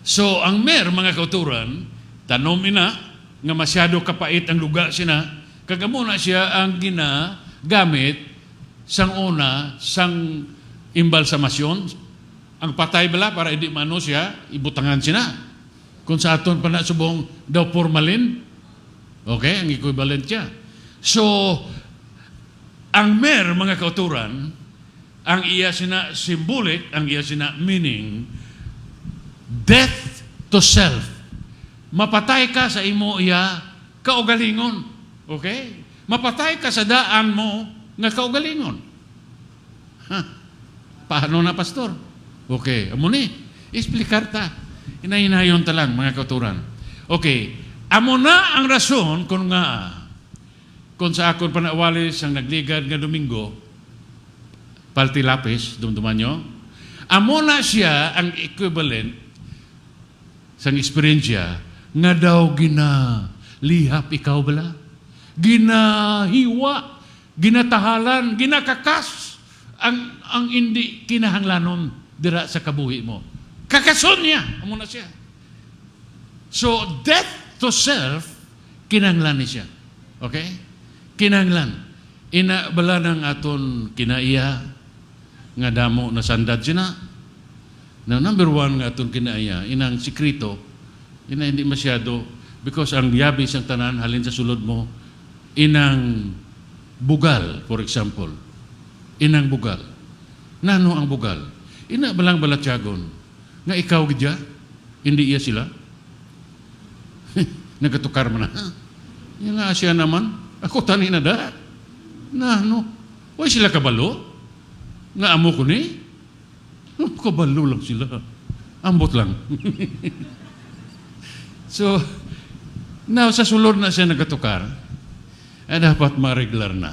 So ang myrrh, mga kauturan, tanom ina, nga masyado kapait ang luga sina, kagamo na siya ang ginagamit sang una, sang imbalsamasyon, ang patay bala para hindi mano siya, ibutangan sina. Kung sa aton pa na subong daw formalin, okay, ang equivalent siya. So, ang myrrh, mga kauturan, ang iya sina symbolic, ang iya sina meaning, death to self. Mapatay ka sa imo iya kaugalingon. Okay? Mapatay ka sa daan mo nga kaugalingon. Paano na, pastor? Okay. Amo ni, explicar ta. Hinahinayon ta lang, mga kauturan. Okay. Amo na ang rason kung kung sa akon panawalis ang nagligad nga Domingo, palti lapis, dumduman nyo, amo na siya ang equivalent sa experiensya nga daw ginalihap ikaw bala, ginahiwa, ginatahalan, ginakakas ang hindi kinahanglanon dira sa kabuhi mo. Kakason niya, amo na siya. So, death to self, kinahanglan ni siya. Okay? Kinahanglan. Ina bala ng aton kinaiya, nga damo na sandad sina. Now, number 1 nga aton kinaiya, inang sikrito, ina hindi masyado, because ang yabis ang tanan, halin sa sulod mo, inang bugal, for example. Inang bugal. Nano ang bugal? Ina balang balatyagon, nga ikaw gidya, hindi iya sila. Nagatukar mo na. Yung nga siya naman, ako tani na da. Nano? Huwag sila kabalo? Nga amo ko ni? Kabalo lang sila. Ambot lang. So, now sa sulod na siya nagatukar, dapat ma-regular na.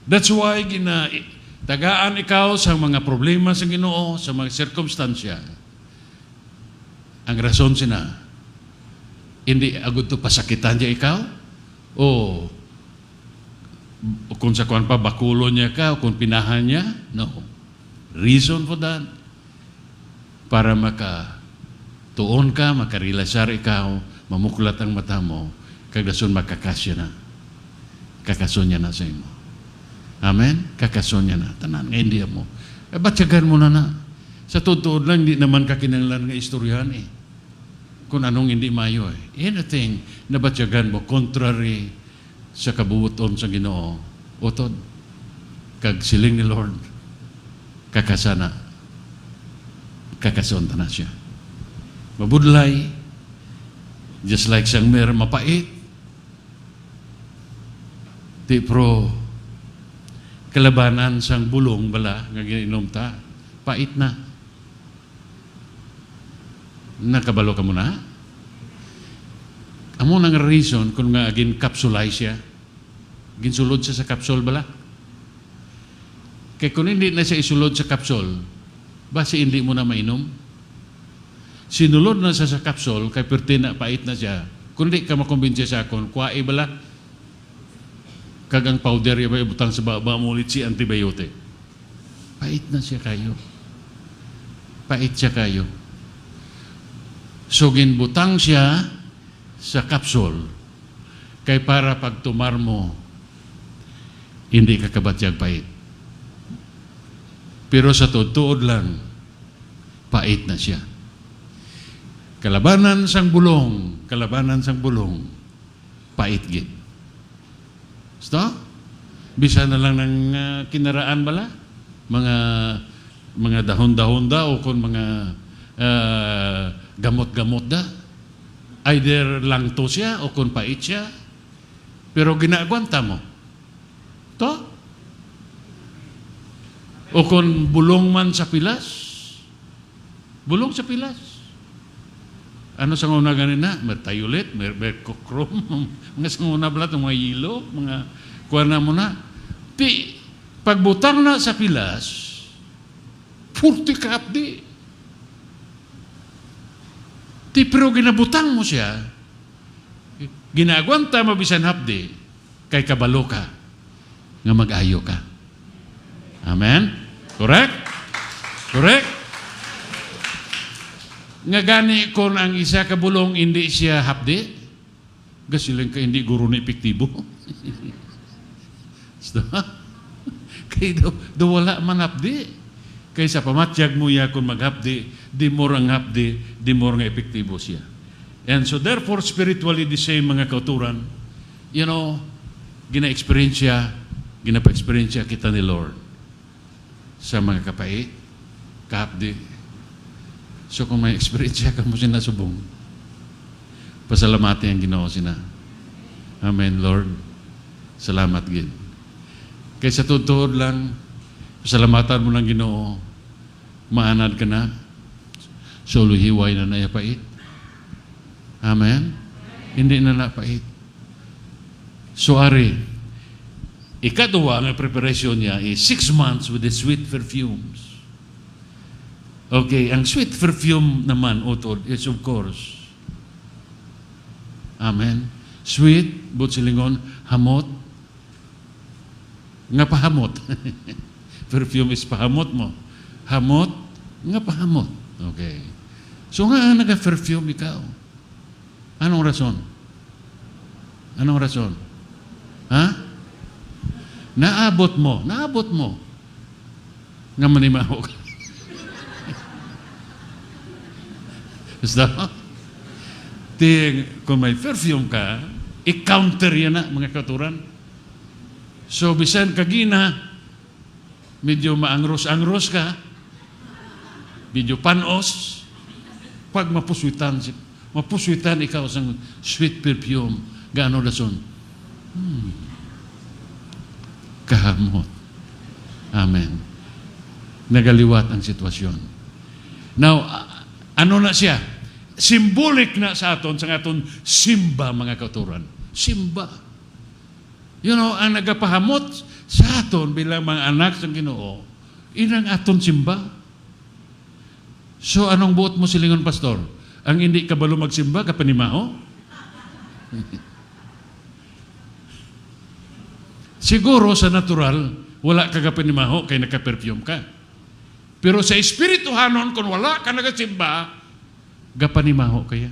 That's why tagaan ikaw sa mga problema sa Ginoo, sa mga sirkumstansya. Ang rason sina, hindi agad to pasakitan niya ikaw, o kung sa kuwan pa, bakulo niya ka, o kung pinahan niya, no. Reason for that, para tuon ka, makarilasar ikaw, mamuklat ang mata mo, kagdason makakasya na. Kakason niya na sa imo. Amen? Kakason niya na. Tanan, ngayon di mo. Batyagan mo na. Sa totoo lang, hindi naman kakinanglan nga istoryahan eh. Kung anong hindi mayo eh. Anything na batyagan mo, contrary sa kabubuton sa Ginoo, utod, kag siling ni Lord, kakasana. Kakason na siya. Mabudlay, just like siyang mer mapait, di pro kalabanan sang bulong bala nga ginainom ta, pait na. Nakabalo ka mo na? Amo nang reason kung nga agin capsulize siya, ginsulod siya sa kapsul bala. Kaya kung hindi na siya isulod sa kapsul, basi hindi mo na mainom? Sinulod na siya sa kapsul, kay pertina, pait na siya. Kung di ka makumbinsi sa akon, kuwai bala, kagang powder, yung ibutang sa baba mo ulit si antibiotic. Pait na siya kayo. Pait siya kayo. So, ginbutang siya sa kapsul. Kay para pag tumar mo, hindi ka kabatyag pait. Pero sa tuod lang, pait na siya. Kalabanan sang bulong, pait gid. Sto? Bisa na lang ng kinaraan bala, mga dahon-dahon da o kung mga gamot-gamot da. Either lang to siya o kung pait siya. Pero ginagwanta mo. To? O kung bulong man sa pilas. Bulong sa pilas. Ano sa una ganina? May tayulit, may kokrom, mga sa una balat, mga yilo, mga kuha na mo na. Pagbutang na sa pilas, 40 ka abdi. Pero ginabutang mo siya, ginagwanta mabisan hapdi, kay kabalo ka, nga mag-ayo ka. Amen? Correct? Correct? Nga gani kung ang isa kabulong hindi siya hapdi, gasilang ka hindi guro na epektibo. Kaya do wala man hapdi. Kaya sa pamatyag mo ya kung maghapdi, di mo ang hapdi, di mo nga epektibo siya. And so therefore, spiritually the same mga kauturan, gina-experience kita ni Lord sa mga kapait, kahapdi. So kung may experience ka mo sinasubong, pasalamati ang Ginoo sina. Amen, Lord. Salamat gid. Kaya sa tutuod lang, pasalamatan mo ng Ginoo, maanad ka na, suluhiway na napait. Amen? Hindi na napait. So, ari, ikaduwa ang preparation niya is 6 months with the sweet perfumes. Okay, ang sweet perfume naman, utod, is of course, amen, sweet, butsilingon, hamot, nga pahamot. Perfume is pahamot mo. Hamot, nga pahamot. Okay. So nga naga-perfume ikaw. Anong rason? Anong rason? Ha? Naabot mo. Nga manimaho ka. Basta, kung may perfume ka, i-counter yan na, mga katuran. So, bisan kagina, medyo maangros-angros ka, medyo panos, pag mapuswitan ikaw sa sweet perfume, gaano lason? Kahamot. Amen. Nagaliwat ang sitwasyon. Now, ano na siya? Symbolic na sa aton, sa aton simba, mga kauturan. Simba. Ang nagapahamot sa aton bilang mga anak sa Ginoo, inang aton simba. So, anong buot mo silingon, pastor? Ang hindi kabalo magsimba, kapanimaho? Siguro sa natural, wala ka kapanimaho kay naka-perfume ka. Pero sa espirituhanon, kung wala ka nagasimba, gapanimaho kaya.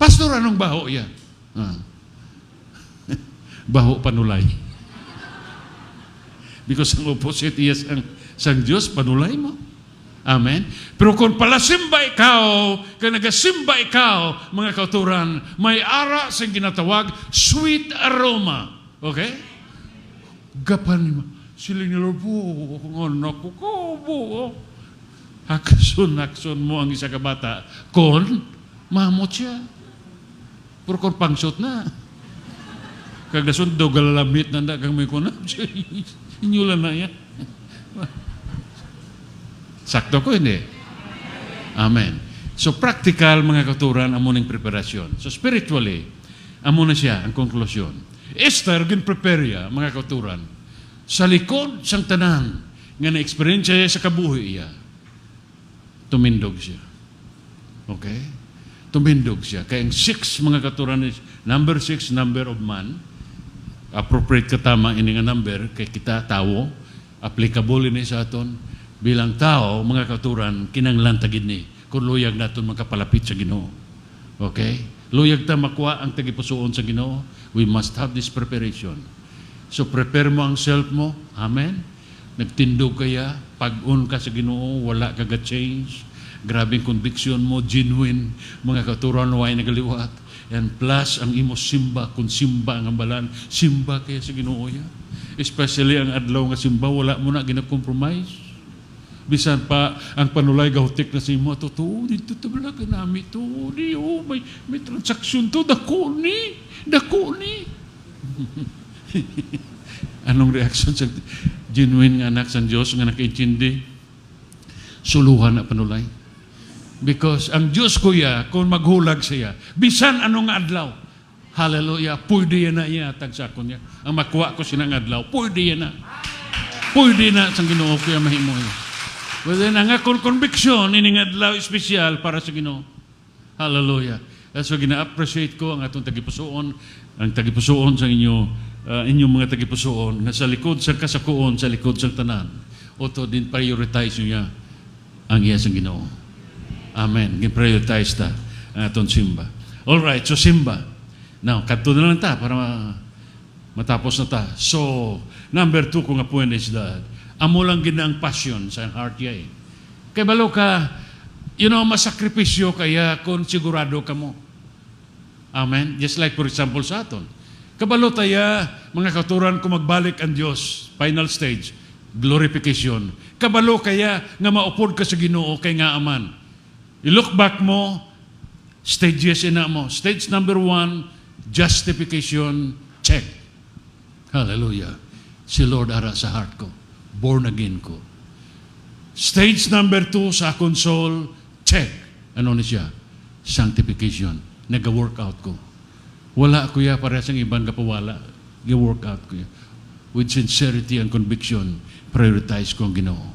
Pastor, anong baho ya? Baho panulay. Because ang opposite iya sang Diyos, panulay mo. Amen? Pero kung palasimba ikaw, kung nagasimba ikaw, mga kauturan, may ara sa ginatawag, sweet aroma. Okay? Gapanimaho. Sila nila po, anak ko po. Hakson mo ang isa ka bata. Kon, mamot siya. Pero kon pangsot na. Kagason daw galalamit na kang may kunam. Inyulan na yan. Sakto ko, hindi? Amen. So practical, mga kauturan, amuning preparasyon. So spiritually, amo na siya ang konklusyon. Esther, gin-prepare ya, mga kauturan, sa likod sang tanan nga na-experience siya sa kabuhi iya, tumindog siya. Okay? Tumindog siya. Kaya ang 6 mga katuran is number 6, number of man. Appropriate katama ini nga number kay kita tao, applicable ini sa aton bilang tao, mga katuran, kinanglan tagid ni kung luyag naton makapalapit sa Ginoo. Okay? Luyag ta makuha ang tagipusoon sa Ginoo, we must have this preparation. So prepare mo ang self mo. Amen? Nagtindog kaya, pag-un ka sa Ginoo, wala ka ga-change. Grabing conviction mo, genuine, mga katuran, way nagaliwat. And plus, ang imo simba, kung simba ang ambalan, simba kaya sa Ginoo ya. Especially ang adlaw nga simba, wala mo na gina-compromise. Bisan pa ang panulay gahutik na sa imo, totoo, dito tabla ka namin, to, di, oh, may transaksyon to, dako ni. Anong reaction sa genuine nga anak sa Diyos nga nakaintindi? Suluhan na panulay. Because ang Diyos kuya, kung maghulag siya, bisan anong adlaw, hallelujah, pwede yan na iatag sa ako niya. Ang makuha ko sinang adlaw, pwede yan na. Pwede na sa Ginoo kuya mahimo niya. Well, then, ang akong conviction, ining adlaw espesyal para sa Ginoo. Hallelujah. That's why gina-appreciate ko ang atong tagipusoon, ang tagipusoon sa inyong mga tagipusoon, nga sa likod sa kasakuon, sa likod sa tanan. Oto din prioritize niya ang iya sa Ginoo. Amen. Gin-prioritize ta ang atong simba. Alright, so simba. Now, kadto na lang ta para matapos na ta. So, number 2 ko nga point is that amo lang ginang passion sa heart niya eh. Kaya balo ka, masakripisyo kaya kung sigurado ka mo. Amen? Just like for example sa aton. Kabalo taya, mga katuran, kung magbalik ang Diyos, final stage, glorification. Kabalo kaya nga maupod ka sa Ginoo kay nga aman. I-look back mo, stages ina mo. Stage number 1, justification, check. Hallelujah. Si Lord ara sa heart ko. Born again ko. Stage number 2 sa akong soul, check. Ano na siya? Sanctification. Nag-workout ko. Wala kuya para sa ibang kapawala. Nag-workout ko. With sincerity and conviction, prioritize ko ang Ginoo.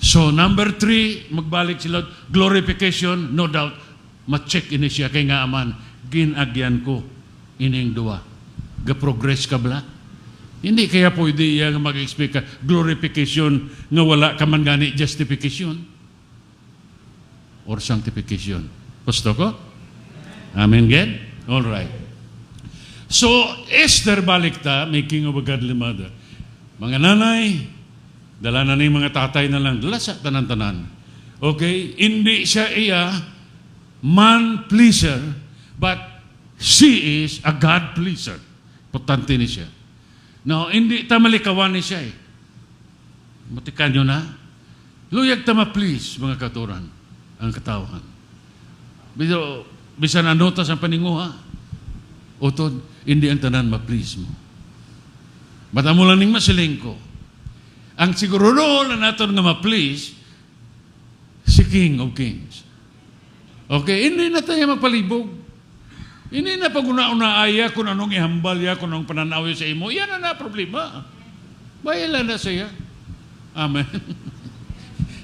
So number 3, magbalik sila. Glorification, no doubt. Ma-check ini siya kay nga aman. Ginagyan ko ining duwa. Ga-progress ka bla? Hindi kaya pwede yang mag-expect ka glorification nga wala ka man gani justification or sanctification. Gusto ko? Amen, God? All right. So, Esther balik ta, making of a godly mother. Mga nanay, dala na ni mga tatay na lang, dala sa tanan-tanan. Okay? Hindi siya man pleaser, but she is a God pleaser. Importante ni siya. No, hindi ta malikawan ni siya eh. Matikan nyo na. Luyag ta ma-please, mga katuran, ang katawan. Bisan ano ta sa paninguha, utod, hindi ang tanan ma-please mo. Bata mo lang ning masiling ko. Ang siguro na natin nga ma-please, si King of Kings. Okay, hindi na tayo magpalibog. Hindi na pag-una-una kung anong ihambal ya, kung anong pananaw sa imo. Yan na problema. Bayala na siya. Amen.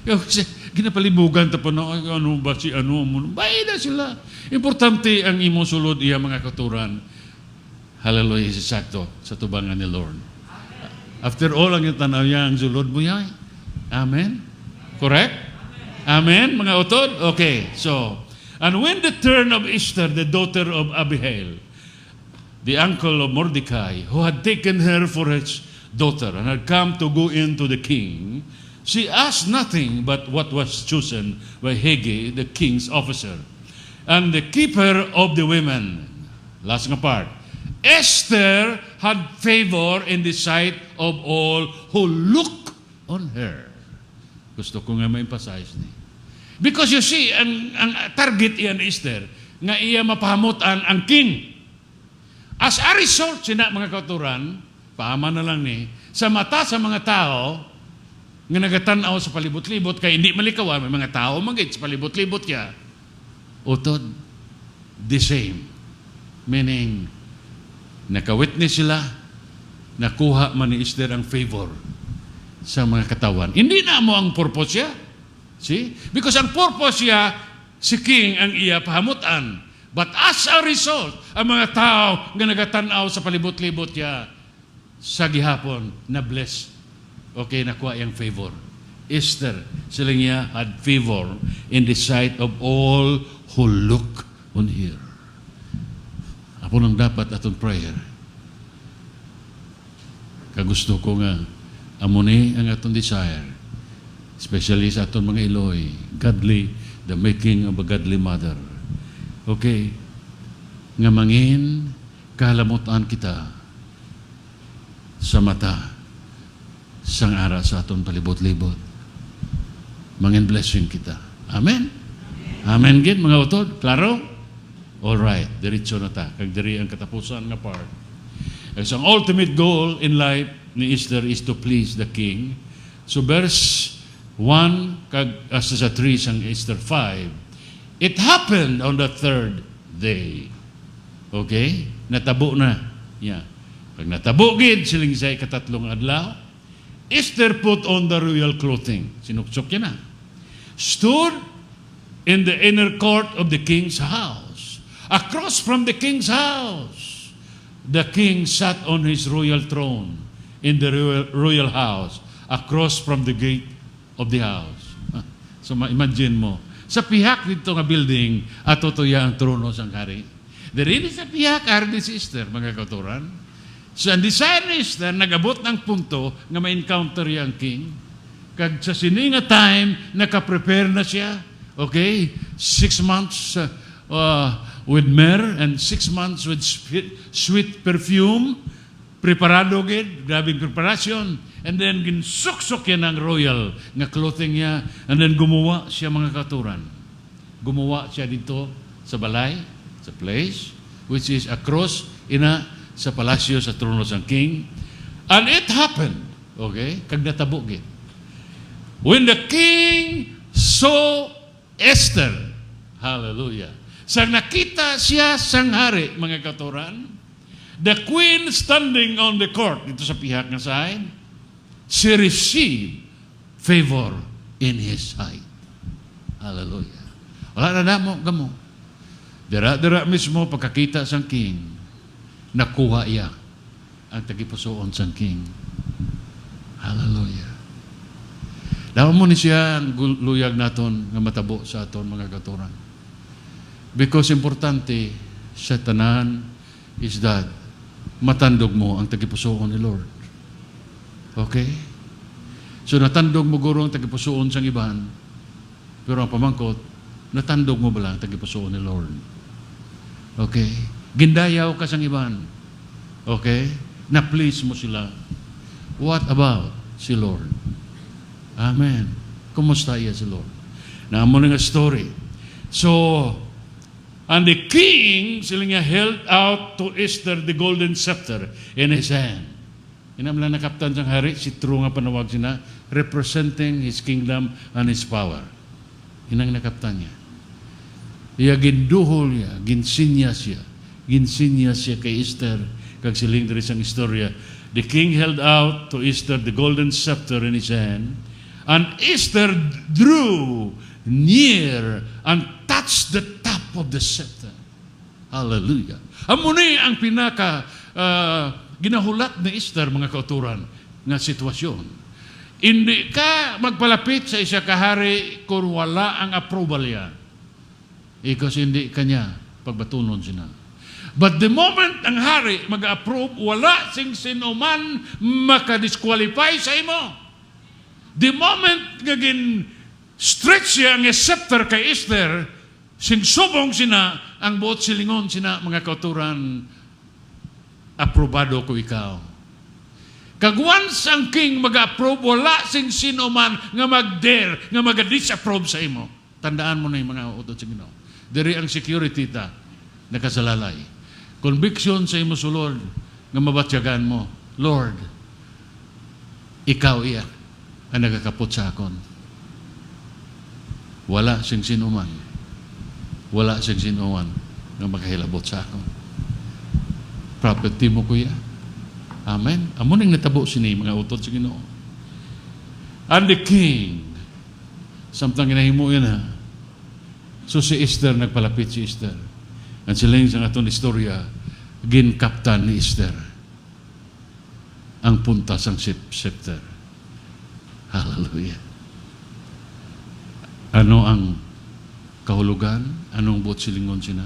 Kasi ginapalibugan ta pa na, ano ba si ano mo? Bayala sila. Importante ang imo sulod iya mga katuran. Hallelujah, sakto sa tubangan ni Lord. After all, ang tanaw niya, ang sulod mo yan. Amen? Correct? Amen, mga utod? Okay, so, and when the turn of Esther, the daughter of Abihail, the uncle of Mordecai, who had taken her for his daughter and had come to go into the king, she asked nothing but what was chosen by Haggai, the king's officer, and the keeper of the women. Last nga part. Esther had favor in the sight of all who look on her. Gusto ko nga ma-emphasize ni. Because you see, ang target iyan ni Esther, nga iya mapahamutan ang king. As a result, sina mga kauturan, paama na lang ni, sa mata sa mga tao, nga nagatanaw sa palibot-libot, kaya hindi malikawan, may mga tao magit sa palibot-libot kaya, utod, the same. Meaning, nakawitness sila, nakuha man ni Esther ang favor sa mga katawan. Hindi na mo ang purpose siya. See? Because ang purpose niya, si king ang iya pahamutan. But as a result, ang mga tao nga nagatanaw sa palibot-libot niya, sa gihapon, na bless. Okay, nakuha yung favor. Esther, sila niya had favor in the sight of all who look on her. Apo nang dapat atong prayer. Kagusto ko nga, amuni ang atong desire, especially sa atong mga Iloy, godly, the making of a godly mother. Okay? Nga mangin, kahalamutan kita sa mata, sang ara sa atong palibot-libot. Mangin blessing kita. Amen? Amen gid mga utod? Klaro? Alright, diretso na ta. Kag diri ang katapusan nga part. As ang ultimate goal in life ni Easter is to please the King. So verse 1 kag as sa 3 sang Easter 5, it happened on the third day. Okay? Natabo na. Yeah. Pag natabo gid siling sa ikatatlong adlaw, Esther put on the royal clothing. Sinuksok niya na. Stood in the inner court of the king's house. Across from the king's house, the king sat on his royal throne in the royal house, across from the gate of the house. So imagine mo, sa pihak dito nga building, ato tuya ang trono sang hari. Diri sa pihak, ardi si Esther, mga kauturan. So ang desire ni Esther, nag-abot ng punto nga ma-encounter yung king. Kag sa sini nga time, naka-prepare na siya. Okay? 6 months with myrrh and 6 months with sweet perfume. Preparado gid, grabing preparation. And then ginsuksok yan ang royal nga clothing niya. And then gumawa siya mga kauturan. Gumawa siya dito sa balay, sa place, which is across sa palasyo sa trono sang king. And it happened, okay, kag natabo gid. When the king saw Esther, hallelujah, sang nakita siya sang hari, mga kauturan, the queen standing on the court, dito sa pihak nga side, she received favor in his sight. Hallelujah. Wala na mo, gamo. Dira mismo pagkakita sang king, nakuha iya ang tagipusoon sang king. Hallelujah. Daw mo ni siya ang luyag naton nga matabo sa aton mga kauturan. Because importante sa tanan is that matandog mo ang tagipusoon ni Lord. Okay? So natandog mo guro ang tagipusoon sang iban, pero ang pamangkot, natandog mo ba lang ang tagipusoon ni Lord? Okay? Gindayaw ka sang iban. Okay? Na-please mo sila. What about si Lord? Amen. Kumusta iya si Lord? Naamo nga story. So, and the king, sila nga held out to Esther the golden scepter in his hand. Inamla na kaptan sang hari, si True nga panawag sina, representing his kingdom and his power. Inang nakaptan niya. Iya ginduhol niya, ginsinya siya kay Esther, kag siling diri sang istorya. The king held out to Esther the golden scepter in his hand, and Esther drew near and touched the top of the scepter. Hallelujah. Amo ni ang pinaka ginahulat ni Esther, mga kauturan, nga sitwasyon. Hindi ka magpalapit sa isa kahari kung wala ang approval yan. Because hindi kanya pagbatunon sina. But the moment ang hari mag-approve, wala sing sino man makadisqualify sa imo. The moment nga stretch siya ang scepter kay Esther, sing subong sina, ang buot silingon sina, mga kauturan, aprobado ko ikaw. Kag once ang king mag-approve, wala sing sino man nga mag-dare, nga mag-disapprove sa imo. Tandaan mo na yung mga utot sa Ginoo. Diri ang security ta, nakasalalay. Conviction sa imo sulod, nga mabatyagan mo, Lord, ikaw iya ang nagakapot sa akon. Wala sing sino man. Wala sing sino man nga makahilabot sa akon. Property mo kuya. Amen. Amo ning natabo sini mga utot sa Ginoo. And the king, samtang ginahimo yan ha. So si Esther, nagpalapit si Esther. Ang siling sa atong istorya, ginkaptan ni Esther ang puntas ang scepter. Hallelujah. Ano ang kahulugan? Anong buot silingon sina?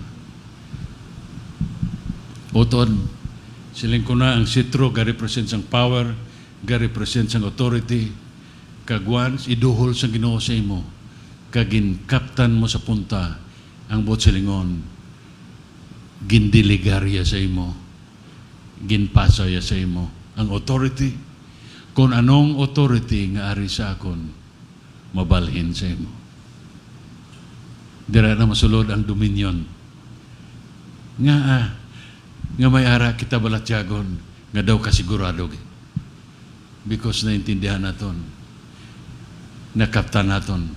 Utod, siling ko na ang sitro, ga-represent ang power, ga-represent ang authority, kag once, iduhol sa Ginoo sa imo, kagin kaptan mo sa punta, ang buot silingon, gindiligarya sa imo, ginpasaya sa imo, ang authority, kung anong authority nga ari sa akon, mabalhin sa imo. Dira na masulod ang dominion. Nga may ara kita balatyagon, nga daw kasigurado. Because naintindihan naton, nakaptan naton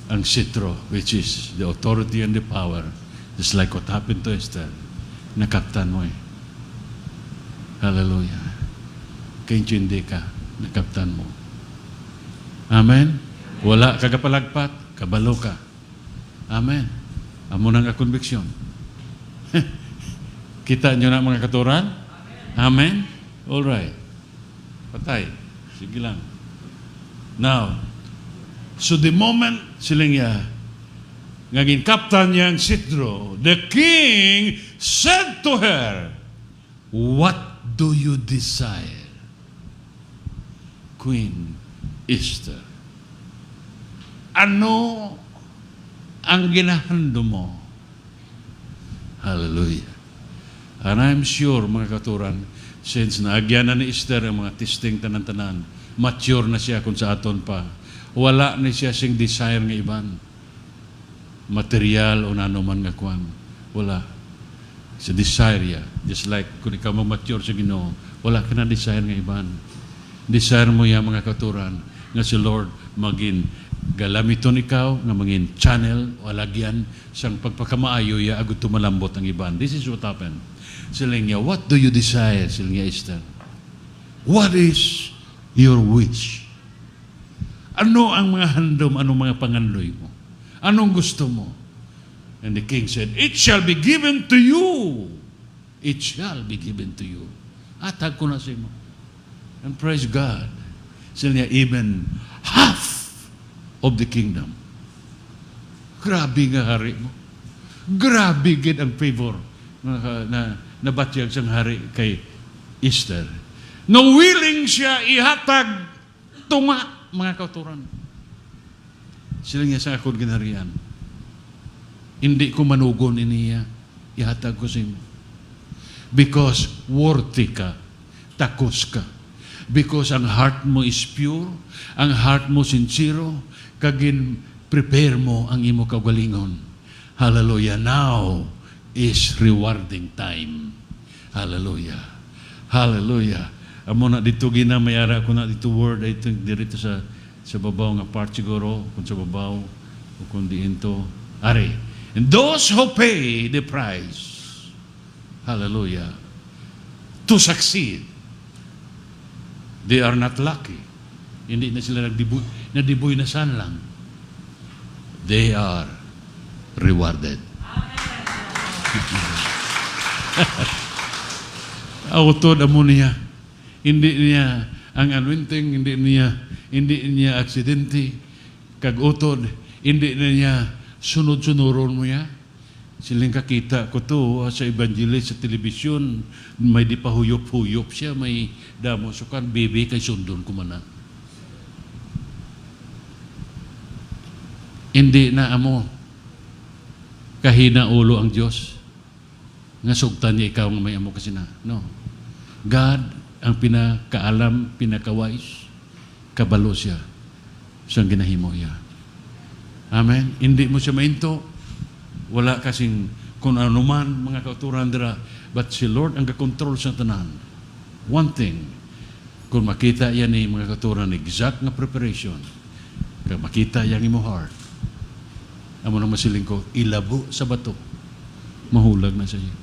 ang sitro, which is the authority and the power, just like what happened to Esther. Nakaptan mo eh. Hallelujah. Kaintindi ka, nakaptan mo. Amen? Wala kagapalagpat, kabalo ka. Amen. Amo nang conviction. Kita nyo na mga katuran? Amen? Alright. Patay. Sige lang. Now, so the moment siling niya, ngaging kaptan niya ang sitro, the king said to her, "What do you desire, Queen Esther?" Ano ang ginahando mo? Hallelujah. And I'm sure, mga katuran, since naagyan na ni Esther ang mga testing tanan-tanan, mature na siya kung sa aton pa. Wala na siya sing desire nga iban. Material o nanuman nga kwan. Wala. Sa desire ya. Just like kung ikaw mature sa Ginoo, wala ka na desire nga iban. Desire mo ya, mga katuran, nga si Lord maging galamiton ikaw nga maging channel o alagyan sang pagpakamaayo ya agud tumalambot ang iban. This is what happened. Siling niya, what do you desire? Siling niya, Esther. What is your wish? Ano ang mga handom, anong mga pangandoy mo? Anong gusto mo? And the king said, "It shall be given to you." It shall be given to you. Atag ko na sa imo. And praise God. Siling niya, even half of the kingdom. Grabe nga hari mo. Grabe gid ang favor na nabatyag sang hari kay Esther. No willing siya ihatag tunga, mga kauturan. Sila niya sa akong ginharian. Hindi ko manugon iniya, ihatag ko sa imo. Because worthy ka, takos ka. Because ang heart mo is pure, ang heart mo sincero, kagin prepare mo ang imo kaugalingon. Hallelujah. Now is rewarding time. Hallelujah. Hallelujah. Amo na dito ginamayara ko na dito word ay dito sa babaw nga part siguro kung sa babaw o kung diinto. Are. And those who pay the price, hallelujah, to succeed, they are not lucky. Hindi na sila nadiboy na sanlang. They are rewarded. Auto amo niya. Hindi niya ang anointing, hindi niya aksidente, kag utod, hindi niya sunod-sunuron mo ya. Siling kakita ko to sa evangelist sa telebisyon, may di pa huyop-huyop siya, may damo sukan, baby kay sundon ko man. Hindi na amo kahina ulo ang Diyos. Nga sugtan niya ikaw nga may amo kasi na. No. God ang pinakaalam, pinakawais, kabalo siya siyang ginahimo niya. Amen. Hindi mo siya mainto. Wala kasing kung ano man mga kauturan dira. But si Lord ang kakontrol sa tanan. One thing, kung makita yan ni mga kauturan, exact na preparation, kung makita yan ni mo heart, amo nang masiling ko, ilabo sa bato, mahulag na sa iyo.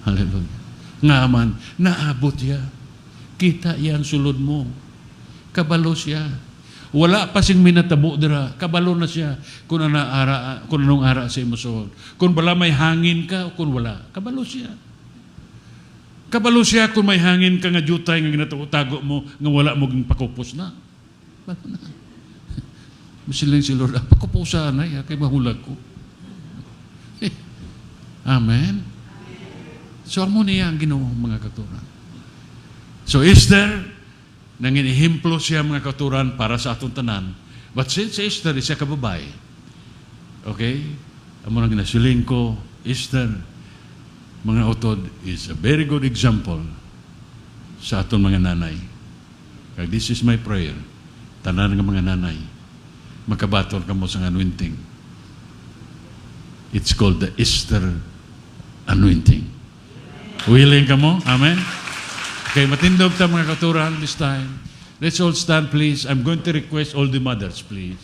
Hallelujah. Nga man, naabot siya. Kita yan sulod mo. Kabalo siya. Wala pa sing minatabo dira. Kabalo na siya kung anong ara sa emosyon. Kung bala may hangin ka o kung wala. Kabalo siya. Kabalo siya kung may hangin ka nga jutay nga ginatago mo nga wala mo ging pakupos na. Balo na. Masiling si Lord, pakupusa na kay mahulag ko. Amen. So, amo niya ang Ginoo, mga kauturan. So, Esther, nangin ihimplo siya, mga kauturan, para sa atong tanan. But since Esther is a kababay, okay, amo nang ginasiling ko, Esther, mga utod, is a very good example sa atong mga nanay. Kaya this is my prayer. Tanan ng mga nanay, makabaton ka mo sa anointing. It's called the Esther anointing. Willing ka mo? Amen? Okay, matindog ta mga kauturan this time. Let's all stand, please. I'm going to request all the mothers, please.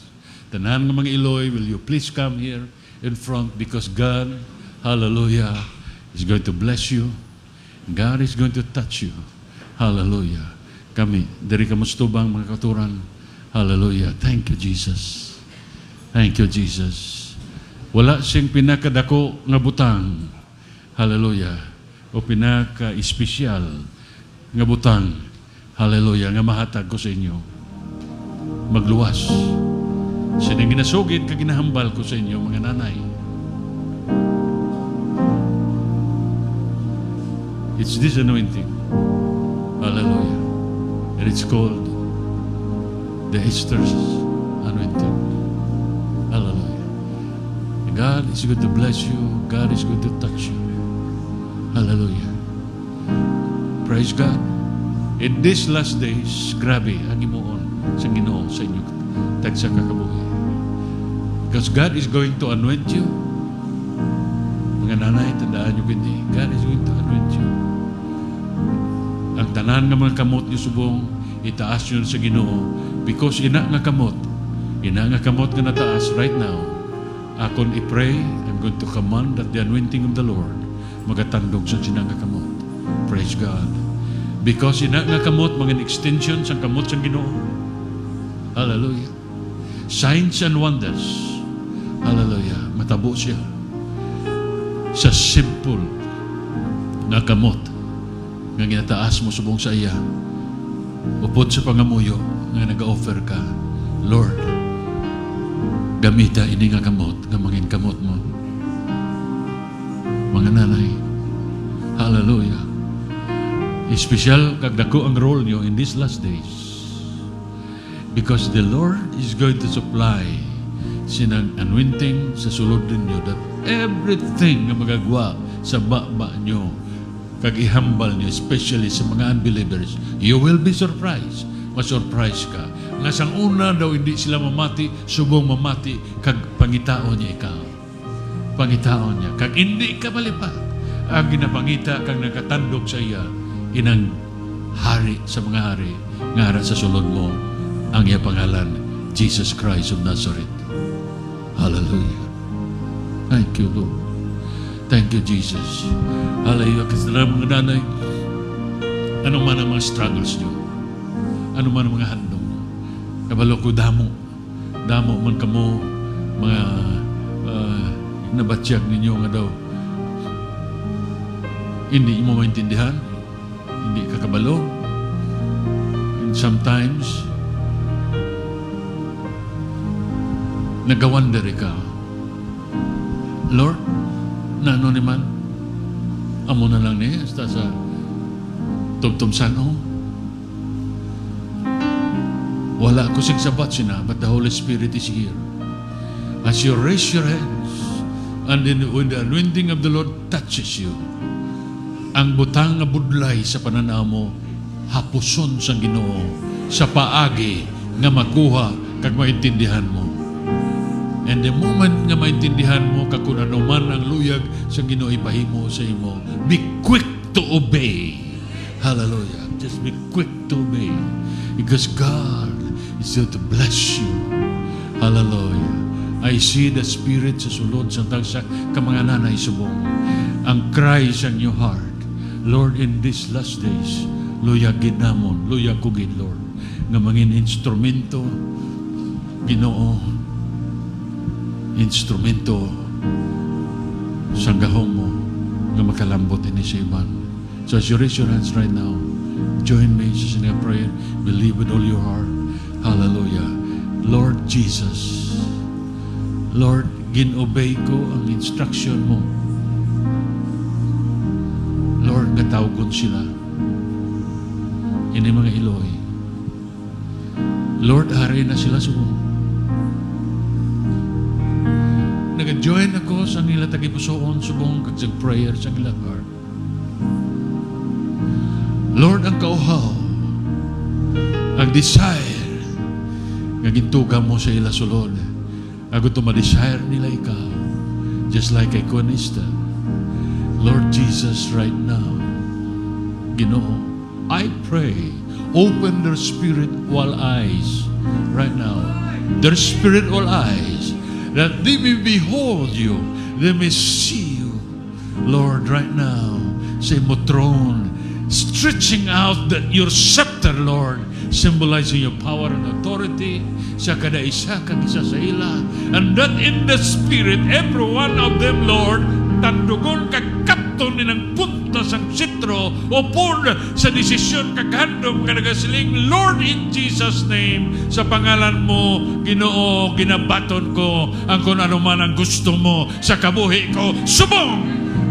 Tanan ng mga Iloy, will you please come here in front, because God, hallelujah, is going to bless you. God is going to touch you. Hallelujah. Kami, dari kamustubang mga kauturan. Hallelujah. Thank you, Jesus. Thank you, Jesus. Wala siyang pinakadako nga butang. Hallelujah. O pinaka-espesyal nga butang. Hallelujah. Nga mahatag ko sa inyo. Magluwas. Sinang ginasugid ka ginahambal ko sa inyo, mga nanay. It's this anointing. Hallelujah. And it's called the Esther's anointing. Hallelujah. And God is going to bless you. God is going to touch you. Hallelujah. Praise God. In these last days, grabe ang imuon sa Ginoo sa inyo tagsa kakabuhi. Because God is going to anoint you. Mga nanay, tandaan nyo hindi. God is going to anoint you. Ang tanan ng mga kamot niyo subong, itaas nyo sa Ginoo. Because ina nga kamot nga nataas right now. Akon i-pray, I'm going to command that the anointing of the Lord magatandog sa sinang nga kamot. Praise God. Because ina nga kamot, mga extension sa kamot sa Ginoo. Hallelujah. Signs and wonders. Hallelujah. Matabo siya sa simple na kamot nga ginataas mo subong sa iya. Upod sa pangamuyo nga nag-offer ka, Lord, gamita ini nga kamot, nga mangin kamot mo. Mga nanay, hallelujah. Espesyal kagdako ang role nyo in these last days. Because the Lord is going to supply sinang anointing sa sulod ninyo that everything nga magagawa sa baba nyo, kag ihambal nyo, especially sa mga unbelievers, you will be surprised. Ma-surprise ka. Nga sang una daw hindi sila mamati, subong mamati, kag pangitaon niya ikaw. Pangitaon niya. Kag hindi ka malipat. Ang ginapangita kag nakatandog sa iya, inang hari sa mga hari, ngara sa sulod mo, ang iya pangalan, Jesus Christ of Nazareth. Hallelujah. Thank you, Lord. Thank you, Jesus. Hallelujah. Kasi na mga nanay, ano man ang mga struggles nyo, ano man ang mga handong nyo, kabalo ko damo man kamo, mga nabatsyag ninyo nga daw, hindi mo maintindihan, hindi ka kabalo, and sometimes, nagawander ka. Lord, na ano ni man, amo na lang niya, hasta sa tugtumsan o. Wala ko sing sabat sina, but the Holy Spirit is here. As you raise your hands, and then when the anointing of the Lord touches you, ang butang nga budlay sa pananaw mo, hapuson sa Ginoo, sa paagi nga makuha kag maintindihan mo. And the moment nga maintindihan mo kung ano man ang luyag sa Ginoo ipahimo sa imo, be quick to obey. Hallelujah. Just be quick to obey. Because God is there to bless you. Hallelujah. I see the Spirit sa sulod sa tagsa ka mga nanay subong. Ang cry sa your heart, Lord, in these last days, luyagin namon, luyagugin, Lord, nga mangin instrumento, Ginoo, instrumento sa gahom mo nga makalambot ini sa iban. So as you raise your hands right now, join me in a prayer. Believe with all your heart. Hallelujah. Lord Jesus, Lord, gin-obey ko ang instruction mo nga tawgon sila. Ini mga Eloy. Lord, hari na sila subong. Nag-join ako sa nila tagipusoon subong kag sa prayer sa nila heart. Lord, ang kauhaw, ang desire, nga gintuga mo sa ila sulod. Ako desire nila ikaw, just like kay Conista. Lord Jesus, right now, Ginoo, I pray, open their spiritual eyes right now. Their spiritual eyes, that they may behold you, they may see you, Lord, right now, sa imo throne, stretching out your scepter, Lord, symbolizing your power and authority sa kada isa kag isa sa ila. And that in the Spirit, every one of them, Lord, tandugon kag kapton ng punta sang sitro upon sa desisyon kaghandom kanagasiling. Lord, in Jesus' name, sa pangalan mo, Ginoo, ginabaton ko ang kung ano man ang gusto mo sa kabuhi ko. Subong,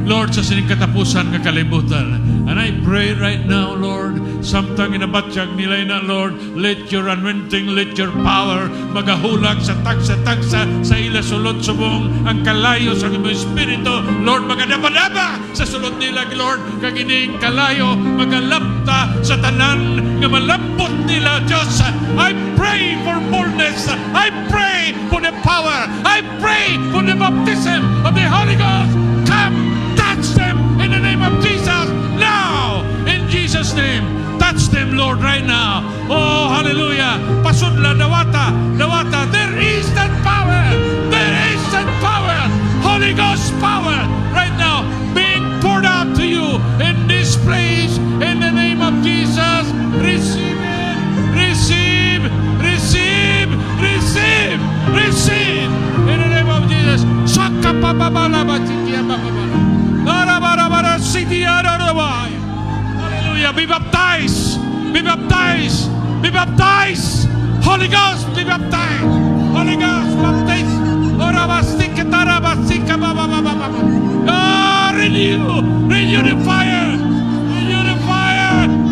Lord, sa sining katapusan nga kalibutan. And I pray right now, Lord, samtang inabatyag nila na, Lord, let your anointing, let your power magahulag sa tagsa-tagsa sa ila sulod subong ang kalayo sa imo espiritu. Lord, magadaba-daba sa sulod nila, Lord, kag ining kalayo magalapta sa tanan nga malambot nila, Diyos. I pray for boldness. I pray for the power. I pray for the baptism of the Holy Ghost. Come, touch them in the name of Jesus now, in Jesus' name. Touch them, Lord, right now. Oh, hallelujah. Pasudla, dawata, dawata. There is that power. There is that power. Holy Ghost power right now being poured out to you in this place in the name of Jesus. Receive it. Receive. Receive. Receive. Receive. In the name of Jesus. Saka papabala batikia papabala. Narabara sitia narabay. Hallelujah. Be baptized. Be baptized. Be baptized. Holy Ghost, be baptized. Holy Ghost, baptize. Orabastika tarabastika baba baba baba. Ah, renew. Renew the fire. Renew the fire.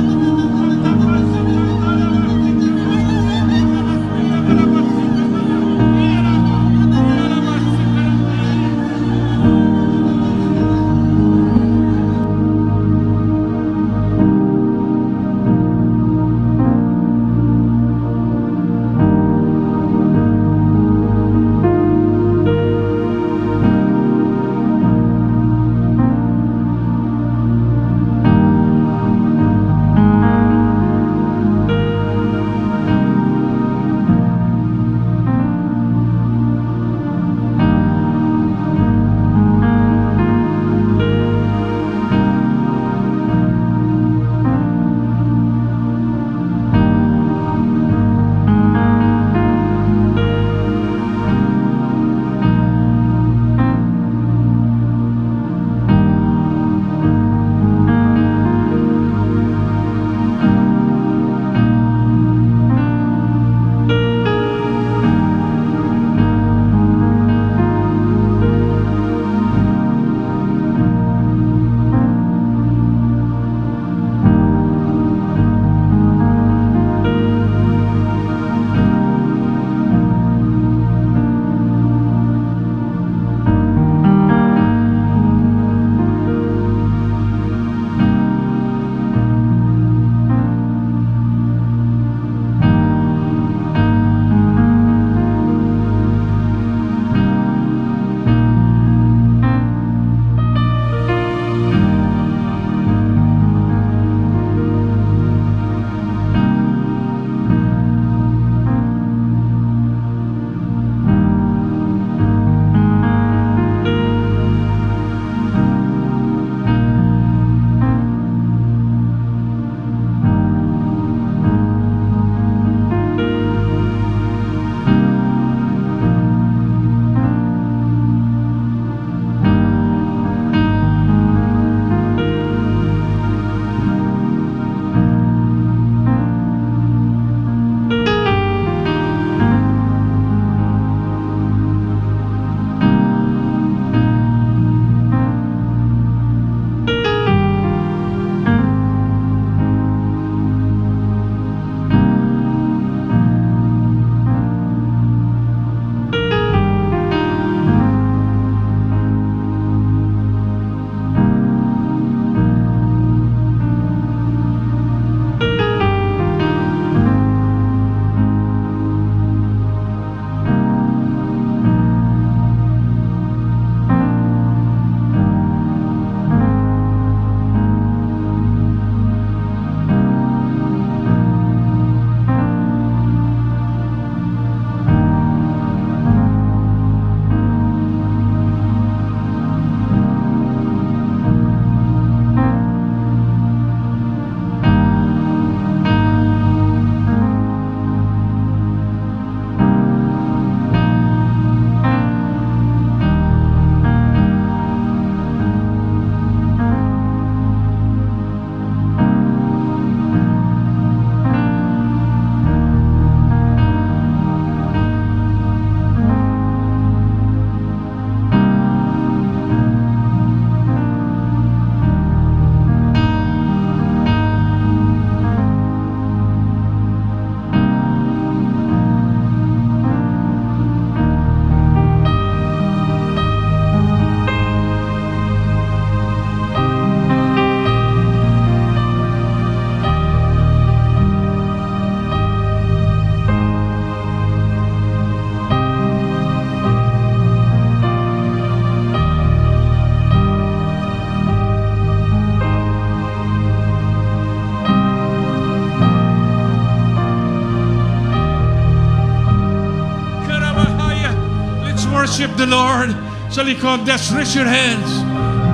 worship the Lord sa likod. Just raise your hands.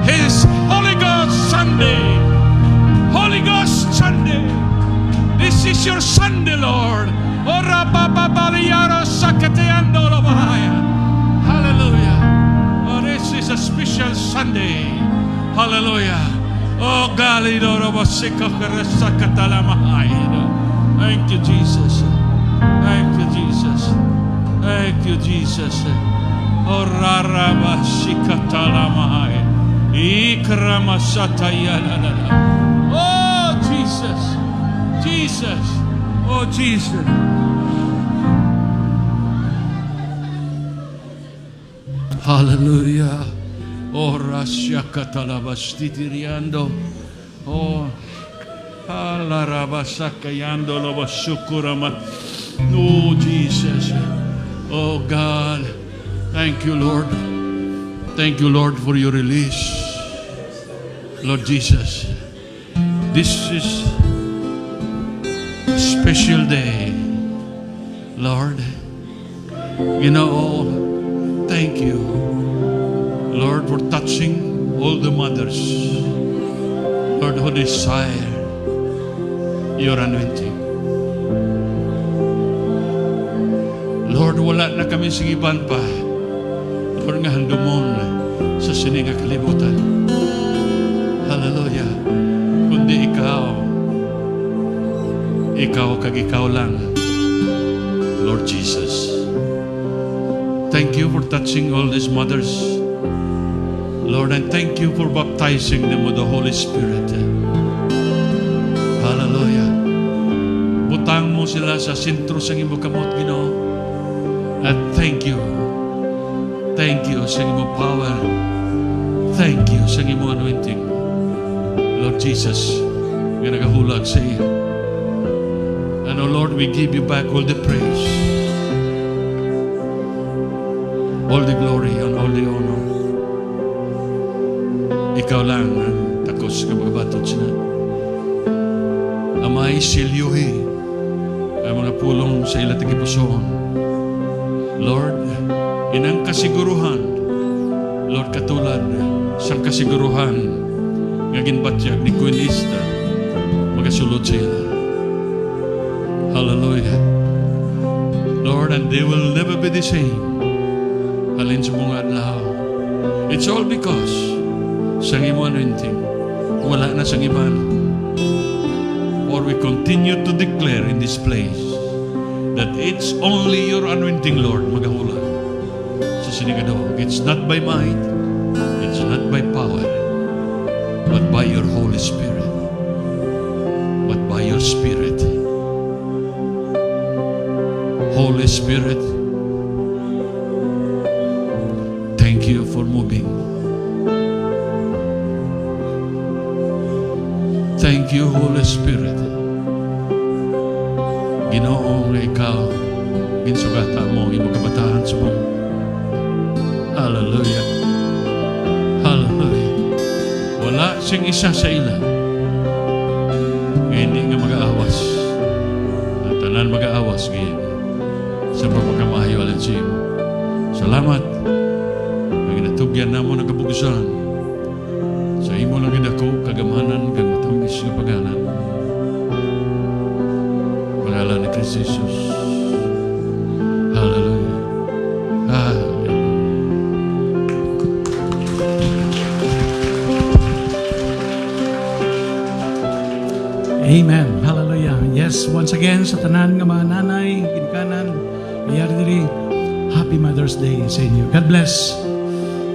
His Holy Ghost Sunday. Holy Ghost Sunday. This is your Sunday, Lord. Ora baba baliyaro sakateando lobahaya. Hallelujah. Oh, this is a special Sunday. Hallelujah. Oh, galido robosika karasakatalamahaya. Thank you, Jesus. Thank you, Jesus. Thank you, Jesus. Oh, rarabashikatalamahaya. Ikramasatayana. Oh, Jesus. Jesus. Oh, Jesus. Hallelujah. Oh, rasyakatalabastitiriando. Oh, alarabasakayando lobasukurama. Oh, Jesus. Oh, God. Thank you, Lord. Thank you, Lord, for your release. Lord Jesus, this is a special day. Lord, thank you, Lord, for touching all the mothers, Lord, who desire your anointing. Lord, wala na kami sigiban pa. Lord, nga handumon sa sininga kalibutan. Hallelujah. Kundi ikaw kag ikaw lang, Lord Jesus. Thank you for touching all these mothers, Lord, and thank you for baptizing them with the Holy Spirit. Hallelujah. Butang mo sila sa sentro sa imong kamot, Ginoo. At thank you. Thank you sa imong power. Thank you sa imong anointing, Lord Jesus, nga nagahulag sa iyo. And oh Lord, we give you back all the praise, all the glory, and all the honor. Ikaw lang ang takos ka magabatod sila. Amay silyuhi ang mga pulong sa ila tagipusoon. Lord, inang kasiguruhan, Lord, katulad sa kasiguruhan nga ginbatyag ni Queen Esther, magasulod sa ila. Hallelujah. Lord, and they will never be the same. Halin sa mga adlaw. It's all because sa imong anointing, wala na sa iban. For we continue to declare in this place that it's only your anointing, Lord, magahulag sa sinigadog. It's not by might, it's not by power, but by your Holy Spirit. But by your Spirit. Holy Spirit, thank you for moving. Thank you, Holy Spirit. Ginoo nga ikaw, ginsugata mo ang imong kabataan sa mo. Hallelujah. Hallelujah. Wala sing isa sa ila nga hindi nga mag-aawas. Ang tanan mag-aawas ngayon sa pagpagkamahayo alam siya. Salamat. Ang inatugyan na mo ng kabugusan sa imo lang gidako kagamanan kag matamis nga paganan. Pangalan ni Kristo Jesus. Hallelujah. Hallelujah. Amen. Hallelujah. Yes, once again sa tanan nga mga nanay, ginikanan, mayari diri, Happy Mother's Day sa inyo. God bless.